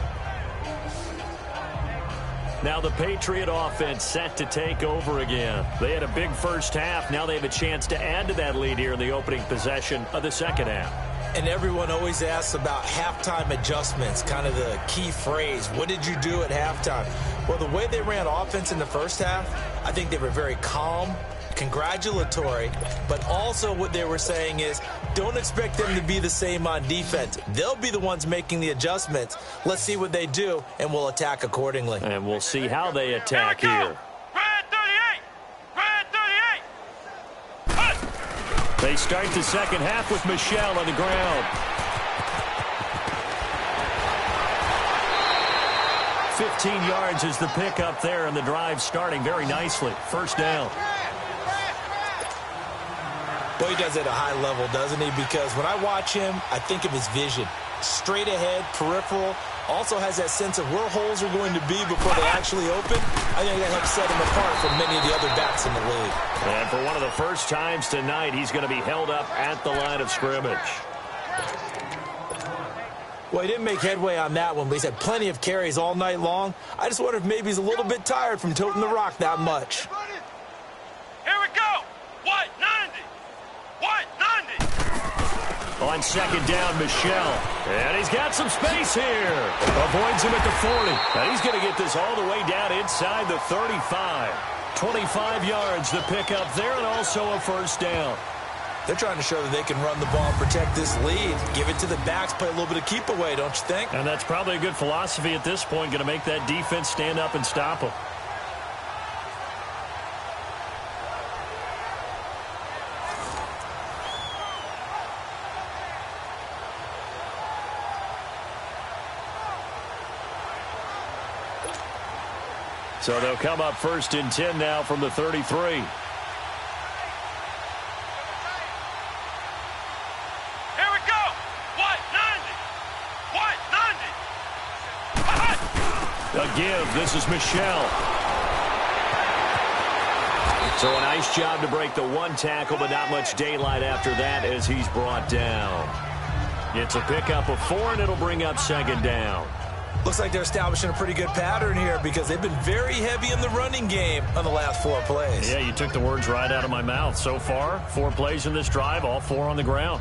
Now the Patriot offense set to take over again. They had a big first half. Now they have a chance to add to that lead here in the opening possession of the second half. And everyone always asks about halftime adjustments, kind of the key phrase. What did you do at halftime? Well, the way they ran offense in the first half, I think they were very calm, congratulatory, but also what they were saying is don't expect them to be the same on defense. They'll be the ones making the adjustments. Let's see what they do, and we'll attack accordingly. And we'll see how they attack here. They start the second half with Michel on the ground. 15 yards is the pickup there, and the drive starting very nicely. First down. Well, he does it at a high level, doesn't he? Because when I watch him, I think of his vision. Straight ahead, peripheral. Also has that sense of where holes are going to be before they actually open. I think that helps set him apart from many of the other backs in the league. And for one of the first times tonight, he's going to be held up at the line of scrimmage. Well, he didn't make headway on that one, but he's had plenty of carries all night long. I just wonder if maybe he's a little bit tired from toting the rock that much. Here we go. White 90. White 90. On second down, Michel. And he's got some space here. Avoids him at the 40. And he's going to get this all the way down inside the 35. 25 yards, the pickup there, and also a first down. They're trying to show that they can run the ball and protect this lead. Give it to the backs, play a little bit of keep away, don't you think? And that's probably a good philosophy at this point, going to make that defense stand up and stop them. So they'll come up first and 10 now from the 33. Here we go. White 90. White 90. A give. This is Michel. So a nice job to break the one tackle, but not much daylight after that as he's brought down. It's a pickup of 4, and it'll bring up second down. Looks like they're establishing a pretty good pattern here because they've been very heavy in the running game on the last 4 plays. Yeah, you took the words right out of my mouth. So far, 4 plays in this drive, all 4 on the ground.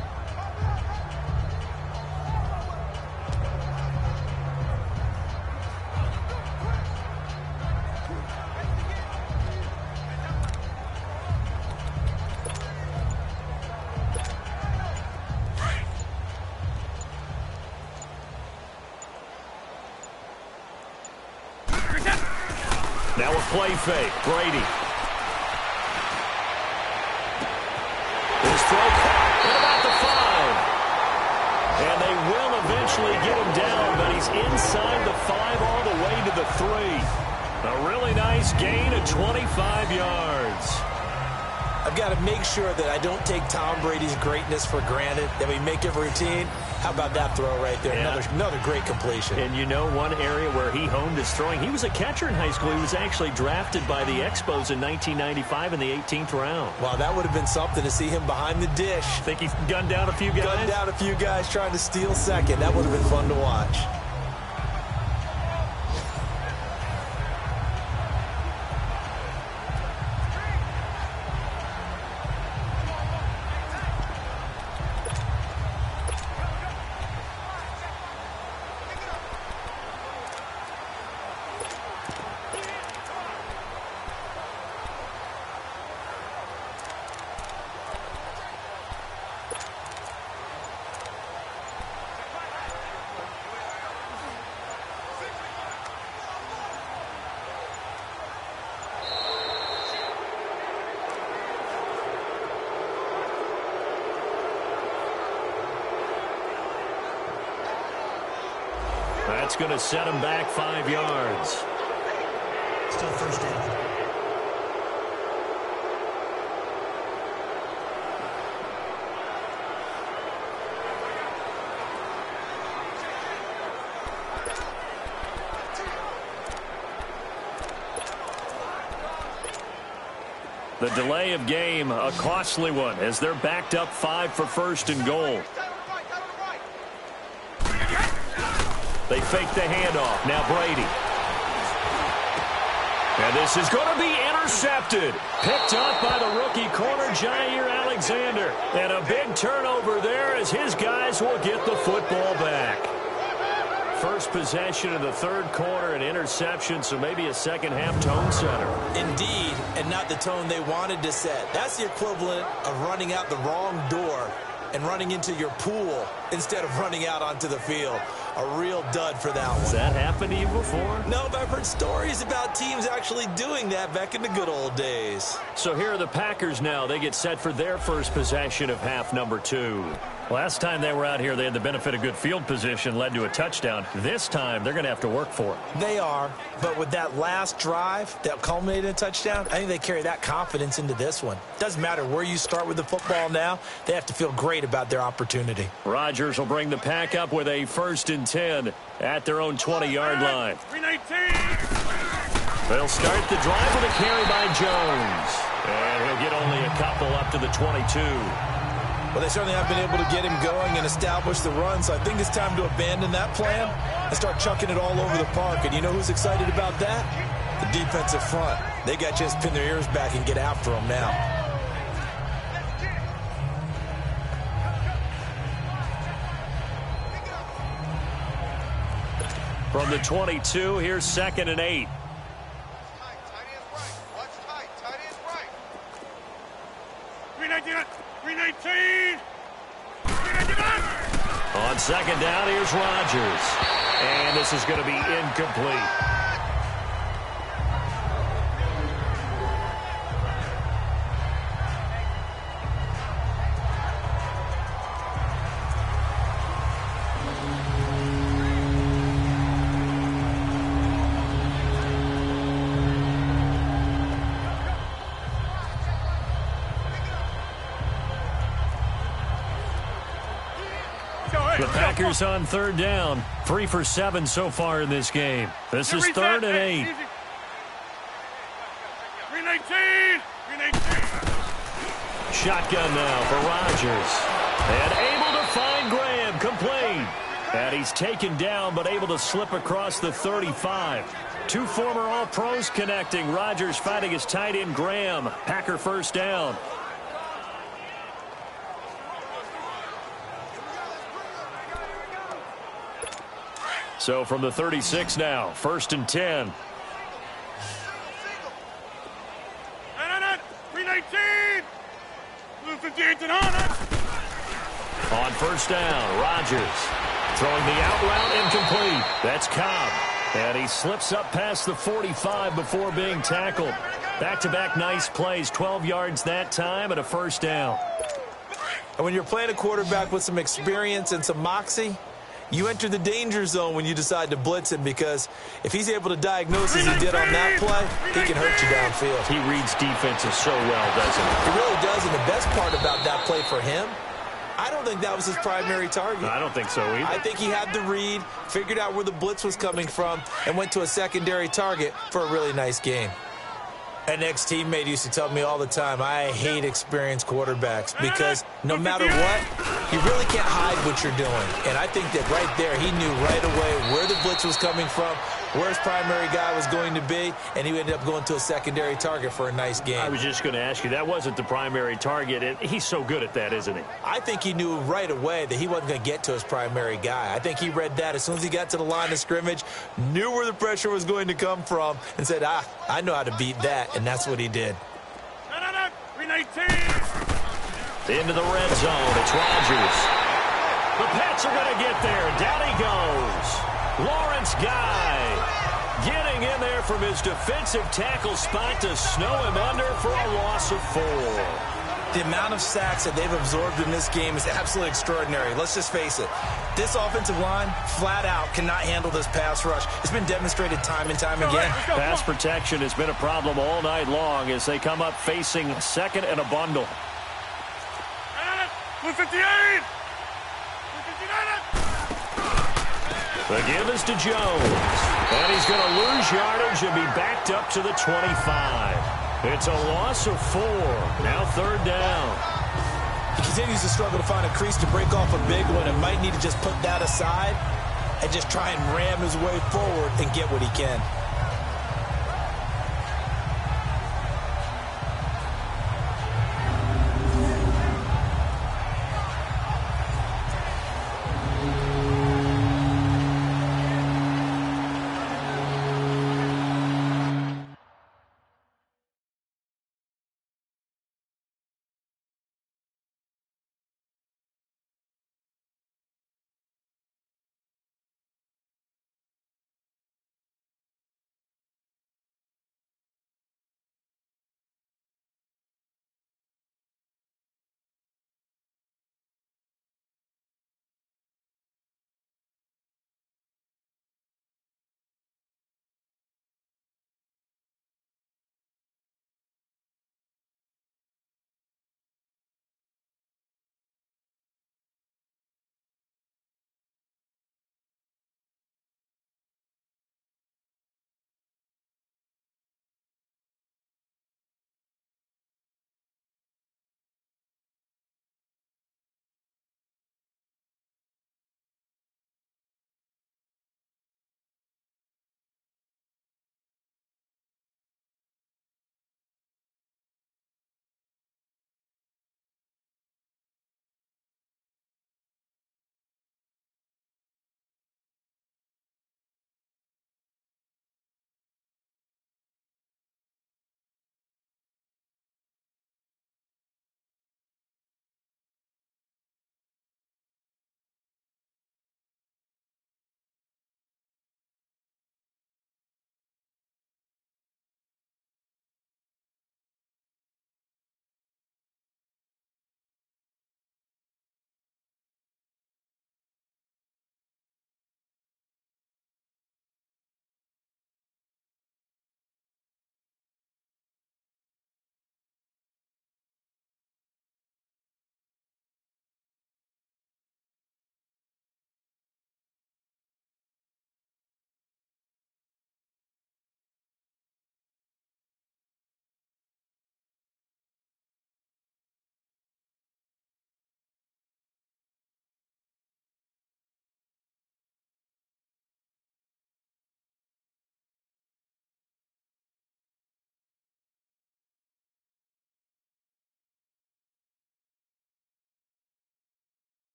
Now a play fake. Brady. His throw caught at about the 5. And they will eventually get him down, but he's inside the 5 all the way to the 3. A really nice gain of 25 yards. I've got to make sure that I don't take Tom Brady's greatness for granted, that we make it routine. How about that throw right there? Yeah. Another great completion. And you know one area where he honed his throwing, he was a catcher in high school. He was actually drafted by the Expos in 1995 in the 18th round. Wow, that would have been something to see him behind the dish. Think he gunned down a few guys? Gunned down a few guys trying to steal second. That would have been fun to watch. That's going to set him back 5 yards. Still first down. The delay of game, a costly one, as they're backed up 5 for first and goal. They fake the handoff. Now Brady. And this is going to be intercepted. Picked up by the rookie corner, Jair Alexander. And a big turnover there as his guys will get the football back. First possession of the third quarter, an interception, so maybe a second-half tone setter. Indeed, and not the tone they wanted to set. That's the equivalent of running out the wrong door and running into your pool instead of running out onto the field. A real dud for that one. Has that happened to you before? No, but I've heard stories about teams actually doing that back in the good old days. So here are the Packers now. They get set for their first possession of half number 2. Last time they were out here, they had the benefit of good field position, led to a touchdown. This time, they're going to have to work for it. They are, but with that last drive that culminated in a touchdown, I think they carry that confidence into this one. Doesn't matter where you start with the football now, they have to feel great about their opportunity. Rodgers will bring the pack up with a 1st and 10 at their own 20-yard line. 319. They'll start the drive with a carry by Jones. And he'll get only a couple up to the 22. Well, they certainly have been able to get him going and establish the run, so I think it's time to abandon that plan and start chucking it all over the park. And you know who's excited about that? The defensive front. They got to just pin their ears back and get after him now. From the 22, here's 2nd and 8. Tight end right. Watch tight end right. 319. 319. 319. On 2nd down, here's Rodgers. And this is going to be incomplete. The Packers on 3rd down. 3 for 7 so far in this game. This is 3rd and 8. 319. 319. Shotgun now for Rodgers. And able to find Graham, complete. And he's taken down, but able to slip across the 35. 2 former All-Pros connecting. Rodgers fighting his tight end, Graham. Packer 1st down. So from the 36 now, 1st and 10. 319. 58 and On 1st down, Rodgers throwing the out route incomplete. That's Cobb. And he slips up past the 45 before being tackled. Back-to-back nice plays, 12 yards that time and a 1st down. And when you're playing a quarterback with some experience and some moxie, you enter the danger zone when you decide to blitz him, because if he's able to diagnose as he did on that play, he can hurt you downfield. He reads defenses so well, doesn't he? He really does, and the best part about that play for him, I don't think that was his primary target. I don't think so either. I think he had the read, figured out where the blitz was coming from, and went to a secondary target for a really nice game. An ex-teammate used to tell me all the time, I hate experienced quarterbacks, because no matter what, you really can't hide what you're doing. And I think that right there, he knew right away where the blitz was coming from, where his primary guy was going to be, and he ended up going to a secondary target for a nice game. I was just going to ask you, that wasn't the primary target. And he's so good at that, isn't he? I think he knew right away that he wasn't going to get to his primary guy. I think he read that as soon as he got to the line of scrimmage, knew where the pressure was going to come from, and said, I know how to beat that, and that's what he did. 319. Into the red zone, it's Rodgers. The Pats are going to get there. Down he goes. Lawrence Guy getting in there from his defensive tackle spot to snow him under for a loss of 4. The amount of sacks that they've absorbed in this game is absolutely extraordinary. Let's just face it. This offensive line, flat out, cannot handle this pass rush. It's been demonstrated time and time again. Pass protection has been a problem all night long as they come up facing 2nd and a bundle. 258. The give is to Jones. And he's going to lose yardage and be backed up to the 25. It's a loss of 4. Now third down. He continues to struggle to find a crease to break off a big one and might need to just put that aside and just try and ram his way forward and get what he can.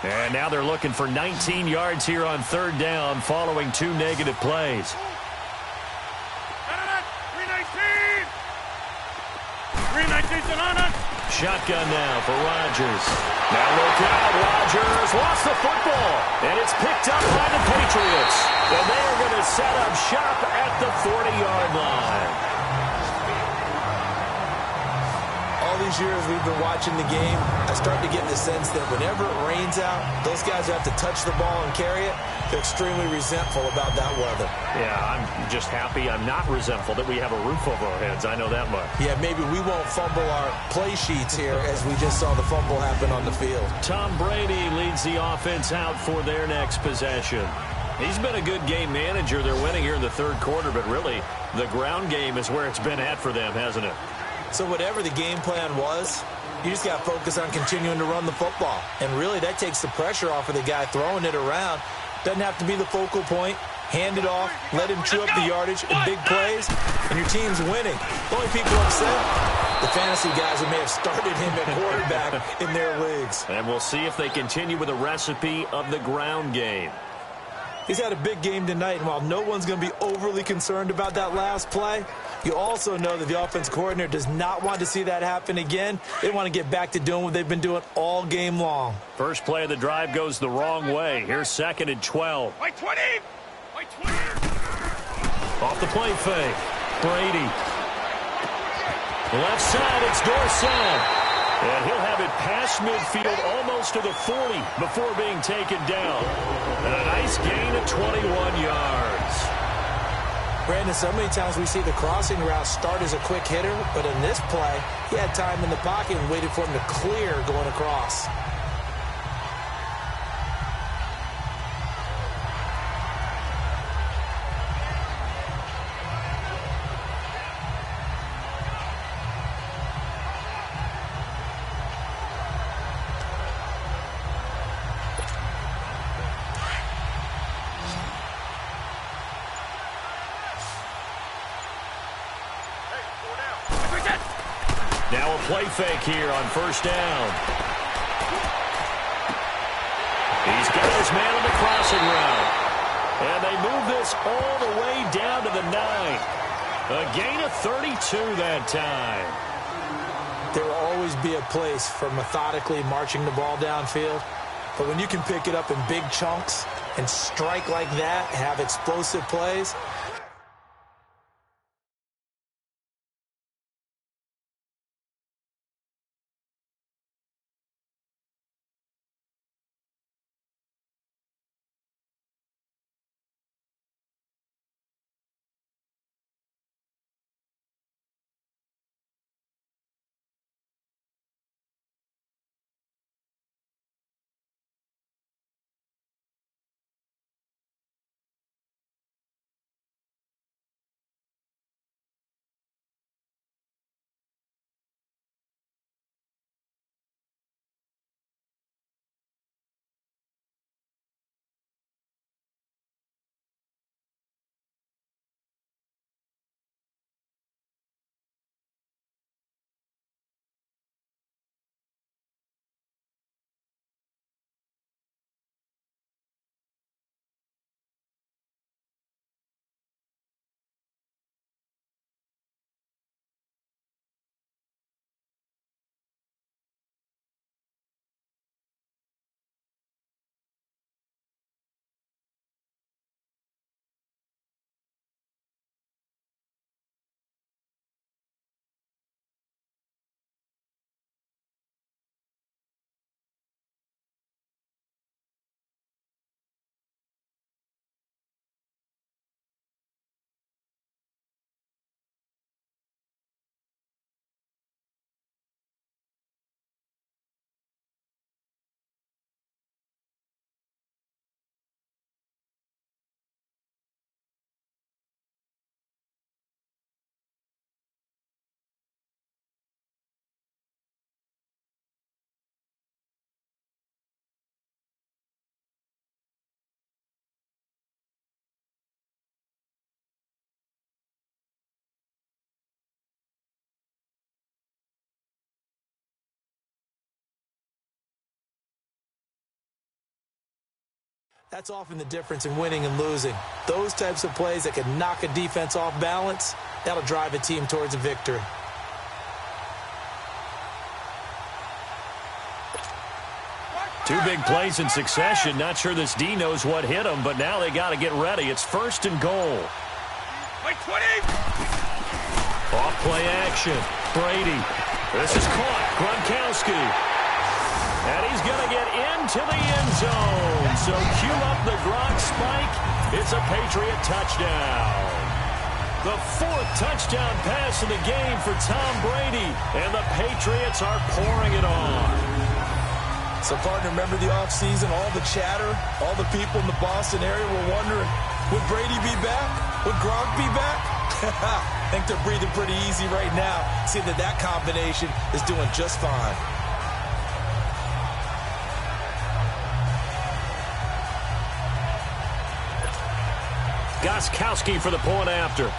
And now they're looking for 19 yards here on third down following 2 negative plays. 319. Shotgun now for Rodgers. Now look out, Rodgers lost the football, and it's picked up by the Patriots. And they are going to set up shop at the 40-yard line. these years we've been watching the game, I start to get the sense that whenever it rains out, those guys who have to touch the ball and carry it, they're extremely resentful about that weather. Yeah, I'm just happy I'm not resentful that we have a roof over our heads. I know that much. Yeah, maybe we won't fumble our play sheets here as we just saw the fumble happen on the field. Tom Brady leads the offense out for their next possession. He's been a good game manager. They're winning here in the third quarter, but really the ground game is where it's been at for them, hasn't it? So whatever the game plan was, you just got to focus on continuing to run the football. And really that takes the pressure off of the guy throwing it around. Doesn't have to be the focal point. Hand it off, let him chew up the yardage in big plays, and your team's winning. The only people upset, the fantasy guys who may have started him at quarterback in their leagues. And we'll see if they continue with a recipe of the ground game. He's had a big game tonight, and while no one's going to be overly concerned about that last play, you also know that the offense coordinator does not want to see that happen again. They want to get back to doing what they've been doing all game long. First play of the drive goes the wrong way. Here's 2nd and 12. Wait, 20! Wait, 20! Off the play fake. Brady. Left side, it's Dorsett. And he'll have it past midfield almost to the 40 before being taken down. And a nice gain of 21 yards. Brandon, so many times we see the crossing route start as a quick hitter, but in this play, he had time in the pocket and waited for him to clear going across. Now a play fake here on first down. He's got his man on the crossing route. And they move this all the way down to the 9. A gain of 32 that time. There will always be a place for methodically marching the ball downfield. But when you can pick it up in big chunks and strike like that, have explosive plays, that's often the difference in winning and losing. Those types of plays that can knock a defense off balance, that'll drive a team towards a victory. Two big plays in succession. Not sure this D knows what hit him, but now they got to get ready. It's 1st and goal. Wait, 20! Off play action. Brady. This is caught. Gronkowski. And he's going to get into the end zone. So cue up the Gronk spike. It's a Patriot touchdown. The 4th touchdown pass of the game for Tom Brady. And the Patriots are pouring it on. So, partner, remember the offseason, all the chatter, all the people in the Boston area were wondering, would Brady be back? Would Gronk be back? I think they're breathing pretty easy right now, seeing that combination is doing just fine. Gostkowski for the point after.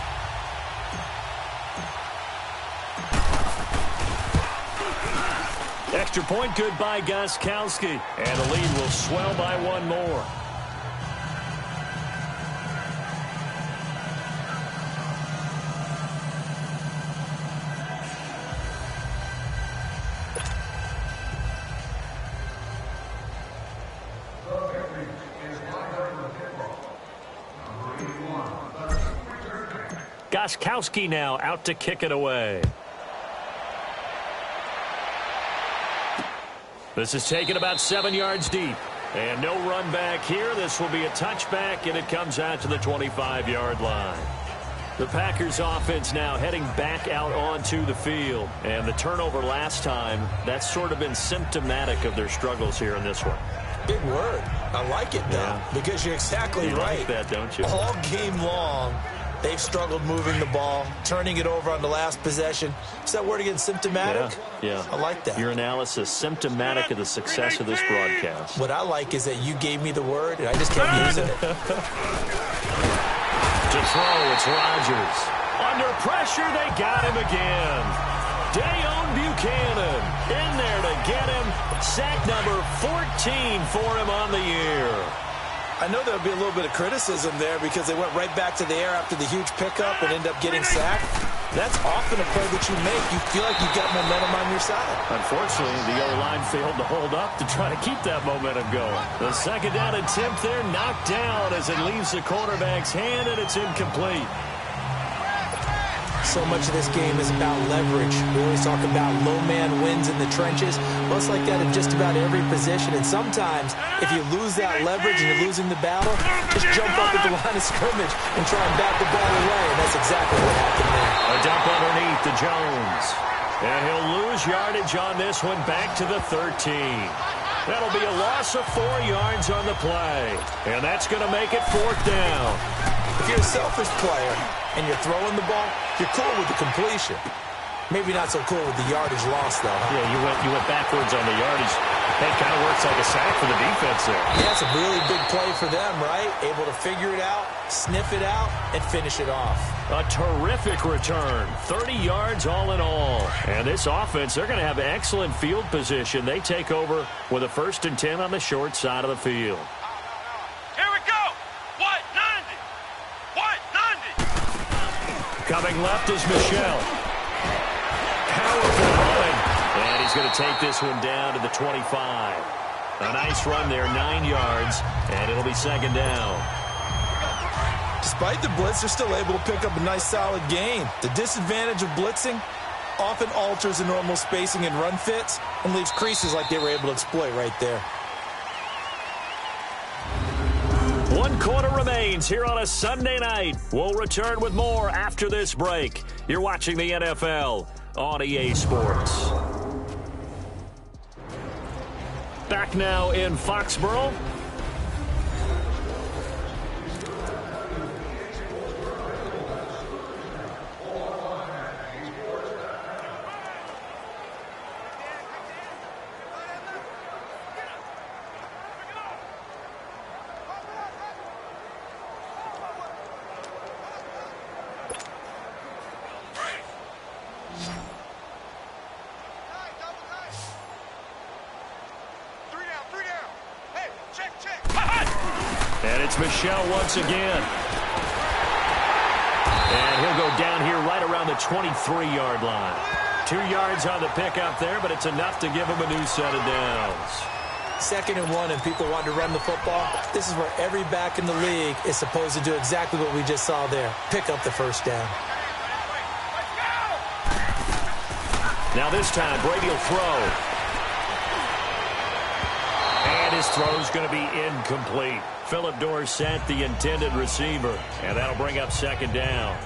Extra point good by Gostkowski. And the lead will swell by 1 more. Gostkowski now out to kick it away. This is taken about 7 yards deep. And no run back here. This will be a touchback, and it comes out to the 25-yard line. The Packers offense now heading back out onto the field. And the turnover last time, that's sort of been symptomatic of their struggles here in this one. Big word. I like it, though, because you're exactly right. You like that, don't you? All game long, they've struggled moving the ball, turning it over on the last possession. Is that word again, symptomatic? Yeah. I like that. Your analysis, symptomatic of the success of this broadcast. What I like is that you gave me the word, and I just kept using it. To throw, it's Rodgers. Under pressure, they got him again. Dayon Buchanan in there to get him. Sack number 14 for him on the year. I know there'll be a little bit of criticism there because they went right back to the air after the huge pickup and end up getting sacked. That's often a play that you make. You feel like you've got momentum on your side. Unfortunately, the O-line failed to hold up to try to keep that momentum going. The second down attempt there knocked down as it leaves the quarterback's hand, and it's incomplete. So much of this game is about leverage. We always talk about low man wins in the trenches. Well, it's like that in just about every position. And sometimes, if you lose that leverage and you're losing the battle, just jump up at the line of scrimmage and try and bat the ball away. And that's exactly what happened there. A dump underneath to Jones. And he'll lose yardage on this one back to the 13. That'll be a loss of 4 yards on the play. And that's going to make it 4th down. If you're a selfish player and you're throwing the ball, you're cool with the completion. Maybe not so cool with the yardage loss, though. Yeah, you went backwards on the yardage. That kind of works like a sack for the defense there. Yeah, it's a really big play for them, right? Able to figure it out, sniff it out, and finish it off. A terrific return. 30 yards all in all. And this offense, they're going to have excellent field position. They take over with a 1st and 10 on the short side of the field. Here we go. What? 90. What? 90. Coming left is Michel. Powerful running. And he's going to take this one down to the 25. A nice run there, 9 yards, and it'll be 2nd down. Despite the blitz, they're still able to pick up a nice solid gain. The disadvantage of blitzing often alters the normal spacing and run fits and leaves creases like they were able to exploit right there. 1 quarter remains here on a Sunday night. We'll return with more after this break. You're watching the NFL on EA Sports. Back now in Foxborough. And it's Michel once again. And he'll go down here right around the 23-yard line. 2 yards on the pickup there, but it's enough to give him a new set of downs. 2nd and 1 and people want to run the football. This is where every back in the league is supposed to do exactly what we just saw there. Pick up the 1st down. Now this time, Brady will throw. And his throw's going to be incomplete. Phillip Dorsett, the intended receiver. And that'll bring up second down.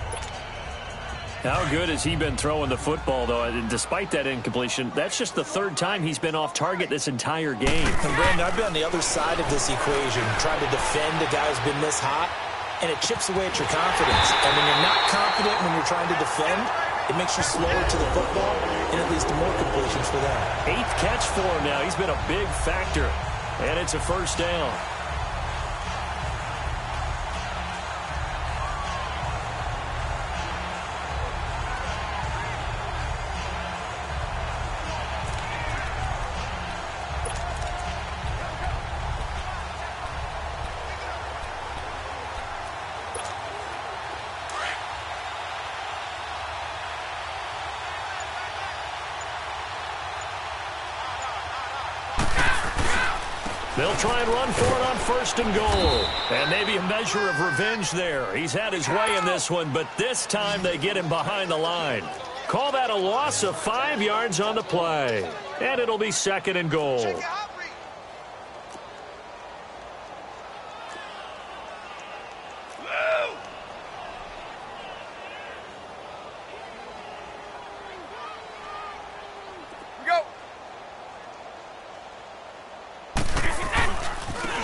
How good has he been throwing the football, though? And despite that incompletion, that's just the third time he's been off target this entire game. And Brandon, I've been on the other side of this equation, trying to defend a guy who's been this hot, and it chips away at your confidence. And when you're not confident when you're trying to defend, it makes you slower to the football, and it leads to more completions for them. 8th catch for him now. He's been a big factor. And it's a first down. They'll try and run for it on 1st and goal. And maybe a measure of revenge there. He's had his way in this one, but this time they get him behind the line. Call that a loss of 5 yards on the play. And it'll be 2nd and goal.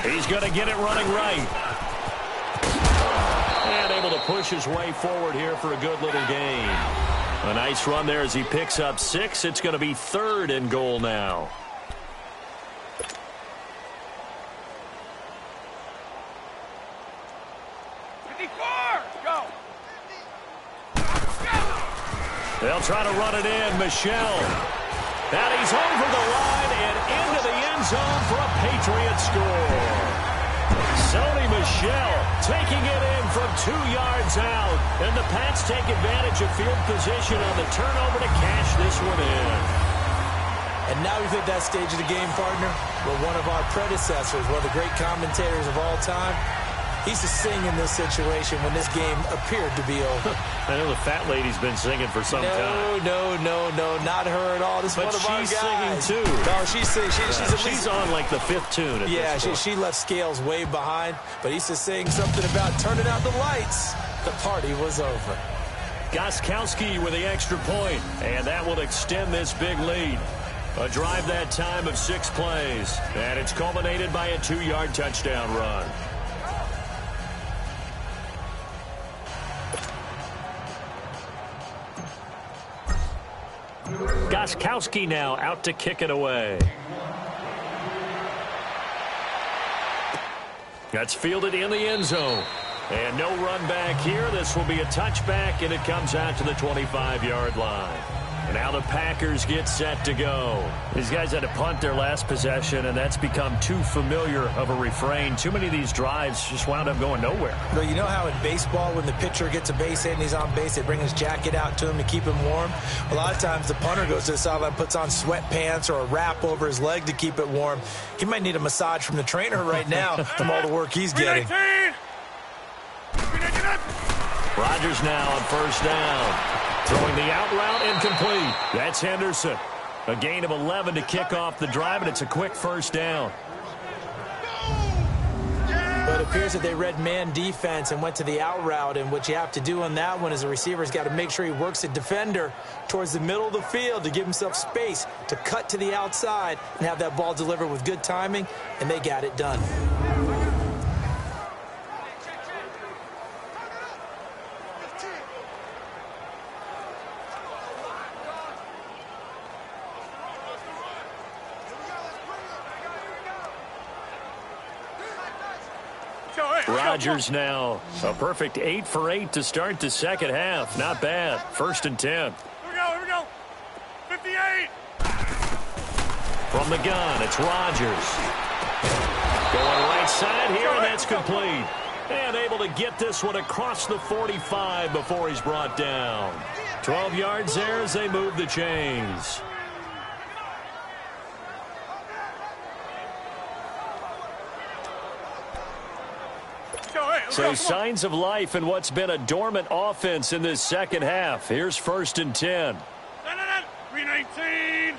He's going to get it running right. And able to push his way forward here for a good little gain. A nice run there as he picks up 6. It's going to be 3rd and goal now. They'll try to run it in. Michel. And he's over the line and into the end zone for a Patriot score. Sony Michel taking it in from 2 yards out. And the Pats take advantage of field position on the turnover to cash this one in. And now we've hit that stage of the game, partner, where one of our predecessors, one of the great commentators of all time, he used to sing in this situation when this game appeared to be over. I know the fat lady's been singing for some time. No, not her at all. This is one of our guys. But she's singing, too. No, she's singing. She's on, like, the 5th tune at this point. She left Scales way behind, but he used to sing something about turning out the lights. The party was over. Gostkowski with the extra point, and that will extend this big lead. A drive that time of 6 plays, and it's culminated by a 2-yard touchdown run. Gostkowski now out to kick it away. That's fielded in the end zone. And no run back here. This will be a touchback, and it comes out to the 25-yard line. And now the Packers get set to go. These guys had to punt their last possession, and that's become too familiar of a refrain. Too many of these drives just wound up going nowhere. Well, you know how in baseball, when the pitcher gets a base hit and he's on base, they bring his jacket out to him to keep him warm? A lot of times the punter goes to the sideline, puts on sweatpants or a wrap over his leg to keep it warm. He might need a massage from the trainer right now from all the work he's getting. Rodgers now on 1st down. Throwing the out route, incomplete. That's Henderson. A gain of 11 to kick off the drive, and it's a quick 1st down. But it appears that they read man defense and went to the out route, and what you have to do on that one is the receiver's got to make sure he works the defender towards the middle of the field to give himself space to cut to the outside and have that ball delivered with good timing, and they got it done. Rodgers now a perfect 8 for 8 to start the second half. Not bad. 1st and 10. Here we go. 58. From the gun, it's Rodgers. Going right side here, and that's complete. And able to get this one across the 45 before he's brought down. 12 yards there as they move the chains. So signs of life in what's been a dormant offense in this second half. Here's 1st and 10. 319.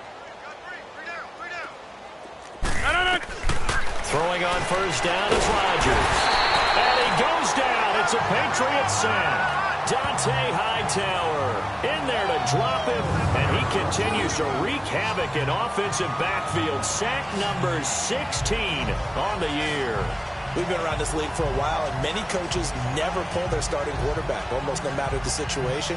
Throwing on first down is Rodgers. And he goes down. It's a Patriots sack. Dante Hightower in there to drop him, and he continues to wreak havoc in offensive backfield. Sack number 16 on the year. We've been around this league for a while, and many coaches never pull their starting quarterback, almost no matter the situation.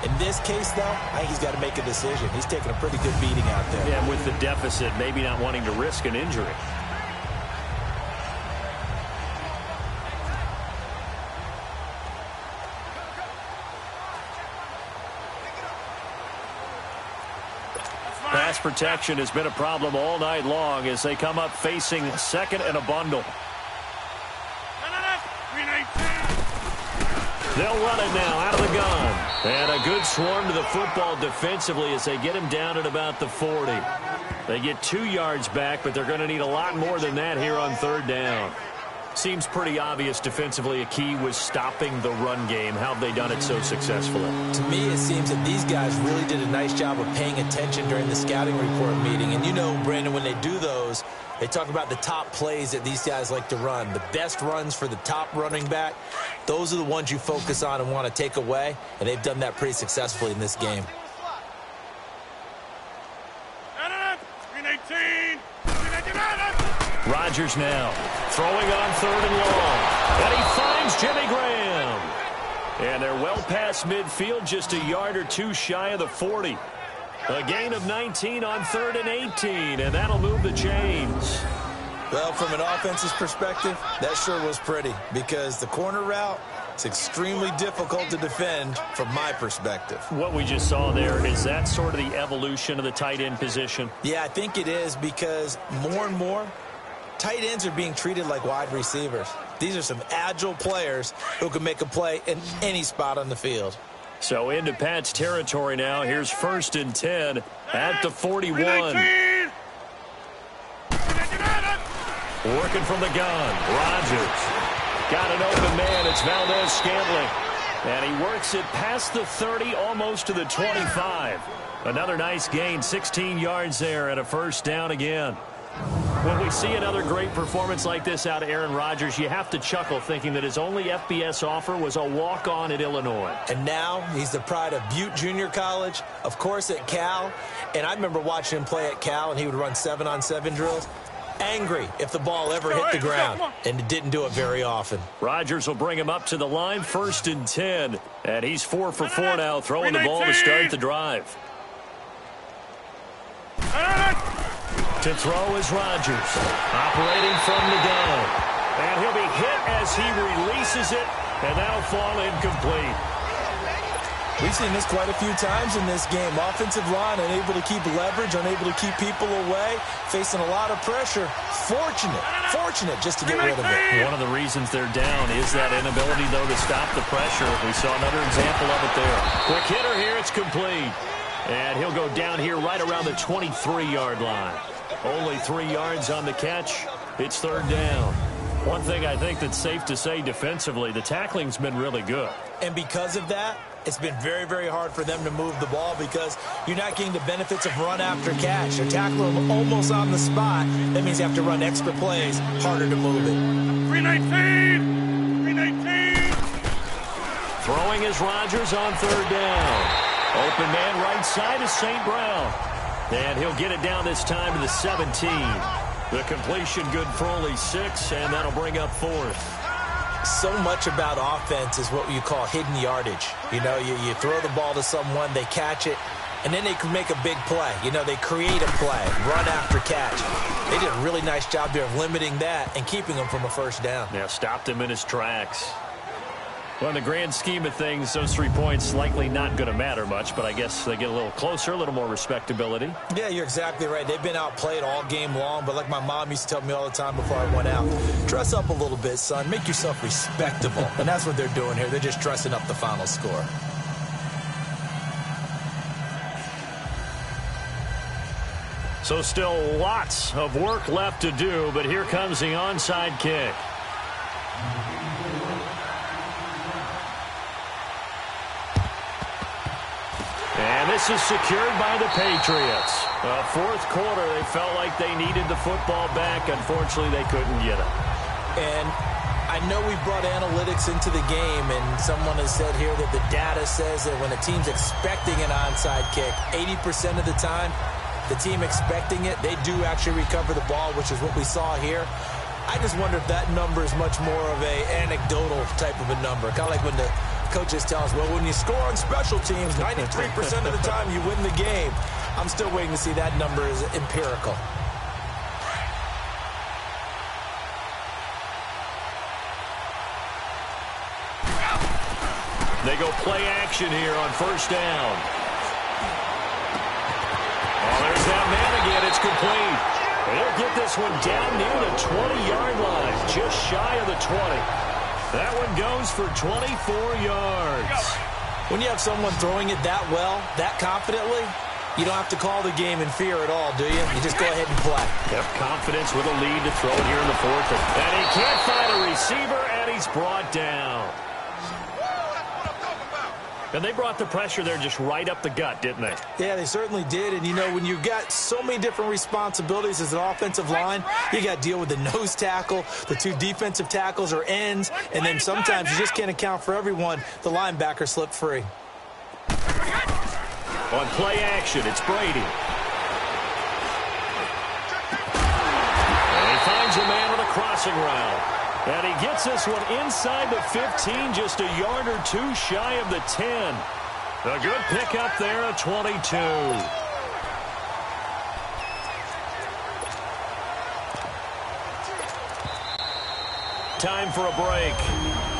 In this case, though, I think he's got to make a decision. He's taking a pretty good beating out there. Yeah, with the deficit, maybe not wanting to risk an injury. Pass protection has been a problem all night long as they come up facing second and a bundle. They'll run it now out of the gun. And a good swarm to the football defensively as they get him down at about the 40. They get 2 yards back, but they're going to need a lot more than that here on third down. Seems pretty obvious defensively a key was stopping the run game. How have they done it so successfully? To me, it seems that these guys really did a nice job of paying attention during the scouting report meeting. And you know, Brandon, when they do those, they talk about the top plays that these guys like to run. The best runs for the top running back, those are the ones you focus on and want to take away. And they've done that pretty successfully in this game. Rodgers now throwing on third and long. And he finds Jimmy Graham. And they're well past midfield, just a yard or two shy of the 40. A gain of 19 on third and 18, and that'll move the chains. Well, from an offense's perspective, that sure was pretty because the corner route, it's extremely difficult to defend from my perspective. What we just saw there, is that sort of the evolution of the tight end position? Yeah, I think it is because more and more, tight ends are being treated like wide receivers. These are some agile players who can make a play in any spot on the field. So into Pat's territory now. Here's first and 10 at the 41. Working from the gun. Rodgers got an open man. It's Valdez-Scantling. And he works it past the 30, almost to the 25. Another nice gain, 16 yards there and a first down again. When we see another great performance like this out of Aaron Rodgers, you have to chuckle thinking that his only FBS offer was a walk-on at Illinois. And now he's the pride of Butte Junior College, of course at Cal. And I remember watching him play at Cal, and he would run 7-on-7 drills. Angry if the ball ever hit the ground, and it didn't do it very often. Rodgers will bring him up to the line, first and 10. And he's 4 for 4 now, throwing the ball to start the drive. To throw is Rodgers, operating from the gun. And he'll be hit as he releases it, and that'll fall incomplete. We've seen this quite a few times in this game. Offensive line unable to keep leverage, unable to keep people away, facing a lot of pressure. Fortunate just to get rid of it. One of the reasons they're down is that inability, though, to stop the pressure. We saw another example of it there. Quick hitter here, it's complete. And he'll go down here right around the 23-yard line. Only 3 yards on the catch. It's third down. One thing I think that's safe to say defensively, the tackling's been really good. And because of that, it's been very, very hard for them to move the ball because you're not getting the benefits of run after catch. They're tackling them almost on the spot. That means you have to run extra plays, harder to move it. 319. Throwing is Rodgers on third down. Open man right side is St. Brown. And he'll get it down this time to the 17. The completion good for only 6, and that'll bring up fourth. So much about offense is what you call hidden yardage. You know, you throw the ball to someone, they catch it, and then they can make a big play. You know, they create a play, run after catch. They did a really nice job there of limiting that and keeping him from a first down. Yeah, stopped him in his tracks. Well, in the grand scheme of things, those 3 points likely not going to matter much, but I guess they get a little closer, a little more respectability. Yeah, you're exactly right. They've been outplayed all game long, but like my mom used to tell me all the time before I went out, dress up a little bit, son. Make yourself respectable. And that's what they're doing here. They're just dressing up the final score. So still lots of work left to do, but here comes the onside kick. And this is secured by the Patriots. Fourth quarter, they felt like they needed the football back. Unfortunately, they couldn't get it. And I know we brought analytics into the game, and someone has said here that the data says that when a team's expecting an onside kick, 80% of the time, the team expecting it, they do actually recover the ball, which is what we saw here. I just wonder if that number is much more of a anecdotal type of a number. Kind of like when the coaches tell us, well, when you score on special teams, 93% of the time you win the game. I'm still waiting to see that number is empirical. They go play action here on first down. Oh, there's that man again. It's complete. They'll get this one down near the 20-yard line, just shy of the 20. That one goes for 24 yards. When you have someone throwing it that well, that confidently, you don't have to call the game in fear at all, do you? You just go ahead and play. Yep, confidence with a lead to throw it here in the fourth. And he can't find a receiver, and he's brought down. And they brought the pressure there just right up the gut, didn't they? Yeah, they certainly did. And, you know, when you've got so many different responsibilities as an offensive line, you got to deal with the nose tackle, the two defensive tackles or ends, and then sometimes you just can't account for everyone. The linebacker slipped free. On play action, it's Brady. And he finds a man on a crossing route. And he gets this one inside the 15, just a yard or two shy of the 10. A good pickup there at 22. Time for a break.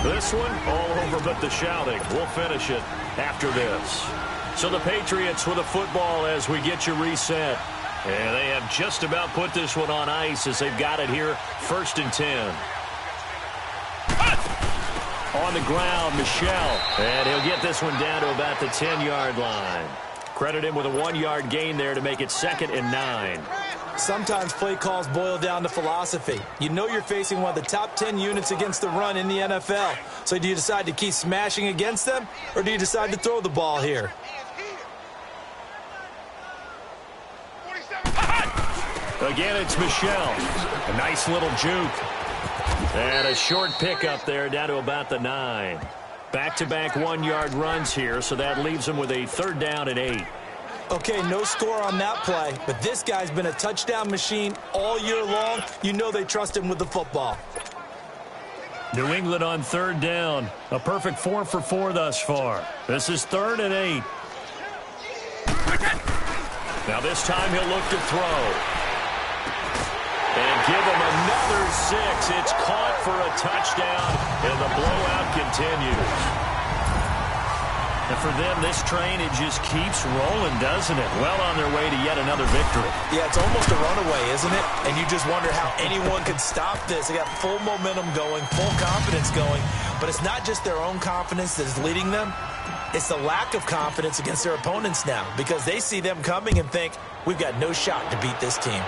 This one all over but the shouting. We'll finish it after this. So the Patriots with a football as we get you reset. And they have just about put this one on ice as they've got it here, 1st and 10. On the ground, Michel. And he'll get this one down to about the 10-yard line. Credit him with a 1-yard gain there to make it 2nd and 9. Sometimes play calls boil down to philosophy. You know you're facing one of the top 10 units against the run in the NFL. So do you decide to keep smashing against them, or do you decide to throw the ball here? Again, it's Michel. A nice little juke. And a short pickup there down to about the 9. Back-to-back 1-yard runs here, so that leaves them with a 3rd down and 8. Okay, no score on that play, but this guy's been a touchdown machine all year long. You know they trust him with the football. New England on 3rd down. A perfect 4 for 4 thus far. This is 3rd and 8. Now this time he'll look to throw. And give him another 6. It's caught for a touchdown, and the blowout continues. And for them, this train, it just keeps rolling, doesn't it? Well on their way to yet another victory. Yeah, it's almost a runaway, isn't it? And you just wonder how anyone could stop this. They got full momentum going, full confidence going. But it's not just their own confidence that is leading them. It's the lack of confidence against their opponents now, because they see them coming and think, we've got no shot to beat this team.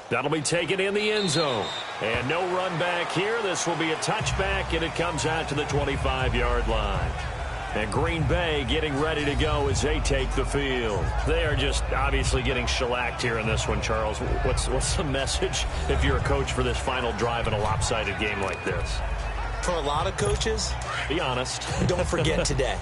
That'll be taken in the end zone. And no run back here. This will be a touchback, and it comes out to the 25-yard line. And Green Bay getting ready to go as they take the field. They are just obviously getting shellacked here in this one, Charles. What's the message if you're a coach for this final drive in a lopsided game like this? For a lot of coaches, be honest. Don't forget today.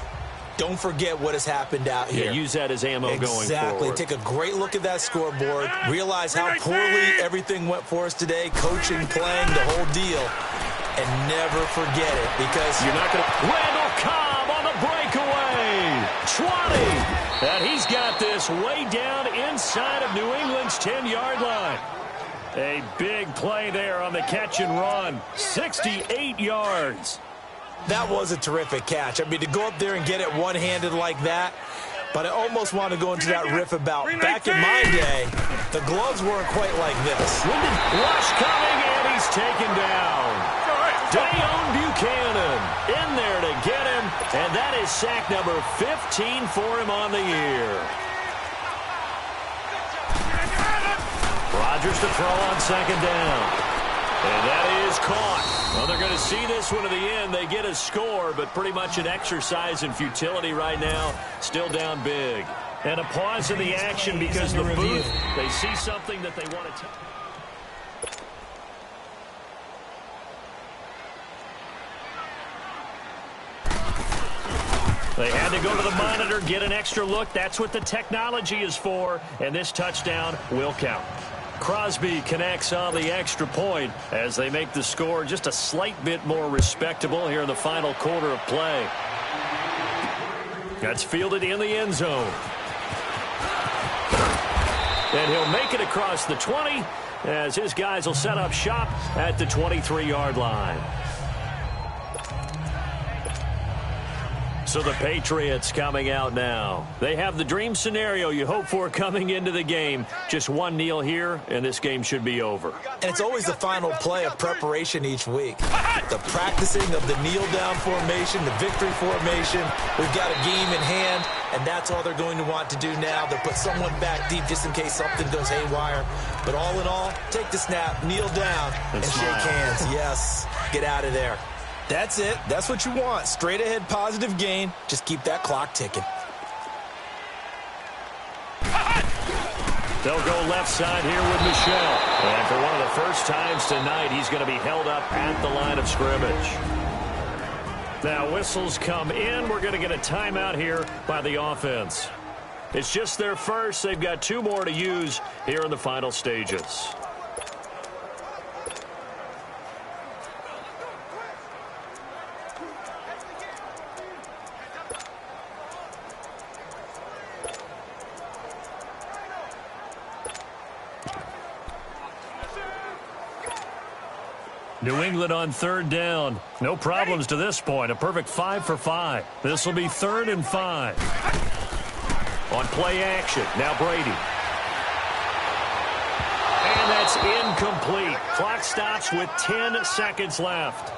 Don't forget what has happened out here. Yeah, use that as ammo going forward. Exactly. Take a great look at that scoreboard. Realize how poorly everything went for us today. Coaching, playing, the whole deal. And never forget it, because you're not going to... Randall Cobb on the breakaway. 20. And he's got this way down inside of New England's 10-yard line. A big play there on the catch and run. 68 yards. That was a terrific catch. I mean, to go up there and get it one-handed like that, but I almost want to go into that riff about back in my day, the gloves weren't quite like this. Rush coming, and he's taken down. Deion Buchanan in there to get him, and that is sack number 15 for him on the year. Rodgers to throw on 2nd down. And that is caught. Well, they're going to see this one to the end. They get a score, but pretty much an exercise in futility right now. Still down big. And a pause in the action because the booth, they see something that they want to tell. They had to go to the monitor, get an extra look. That's what the technology is for, and this touchdown will count. Crosby connects on the extra point as they make the score just a slight bit more respectable here in the final quarter of play. That's fielded in the end zone. And he'll make it across the 20 as his guys will set up shop at the 23-yard line. So the Patriots coming out now. They have the dream scenario you hope for coming into the game. Just one kneel here, and this game should be over. And it's always the final play of preparation each week. The practicing of the kneel-down formation, the victory formation. We've got a game in hand, and that's all they're going to want to do now. They'll put someone back deep just in case something goes haywire. But all in all, take the snap, kneel down, and shake hands. Yes, get out of there. That's it. That's what you want. Straight ahead positive gain. Just keep that clock ticking. They'll go left side here with Michel. And for one of the first times tonight, he's going to be held up at the line of scrimmage. Now whistles come in. We're going to get a timeout here by the offense. It's just their first. They've got 2 more to use here in the final stages. New England on 3rd down. No problems to this point. A perfect 5 for 5. This will be 3rd and 5. On play action. Now Brady. And that's incomplete. Clock stops with 10 seconds left.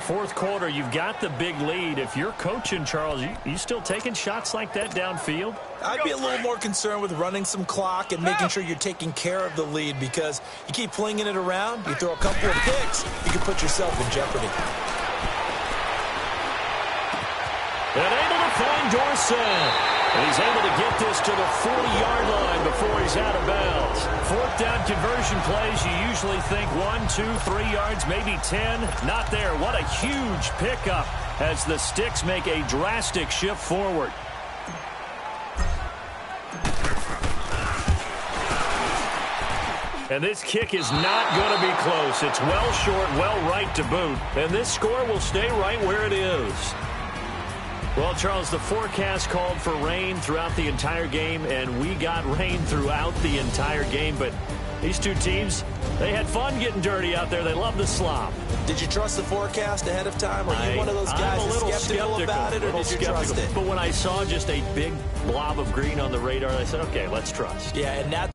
4th quarter, you've got the big lead. If you're coaching, Charles, you still taking shots like that downfield? I'd be a little more concerned with running some clock and making sure you're taking care of the lead, because you keep flinging it around, you throw a couple of picks, you can put yourself in jeopardy. And able to find Dorsett. And he's able to get this to the 40-yard line before he's out of bounds. 4th down conversion plays, you usually think 1, 2, 3 yards, maybe 10. Not there. What a huge pickup as the Sticks make a drastic shift forward. And this kick is not going to be close. It's well short, well right to boot. And this score will stay right where it is. Well, Charles, the forecast called for rain throughout the entire game, and we got rain throughout the entire game. But these two teams, they had fun getting dirty out there. They love the slop. Did you trust the forecast ahead of time? Are you one of those guys that's skeptical about it, or did you trust it? But when I saw just a big blob of green on the radar, I said, okay, let's trust. Yeah, and that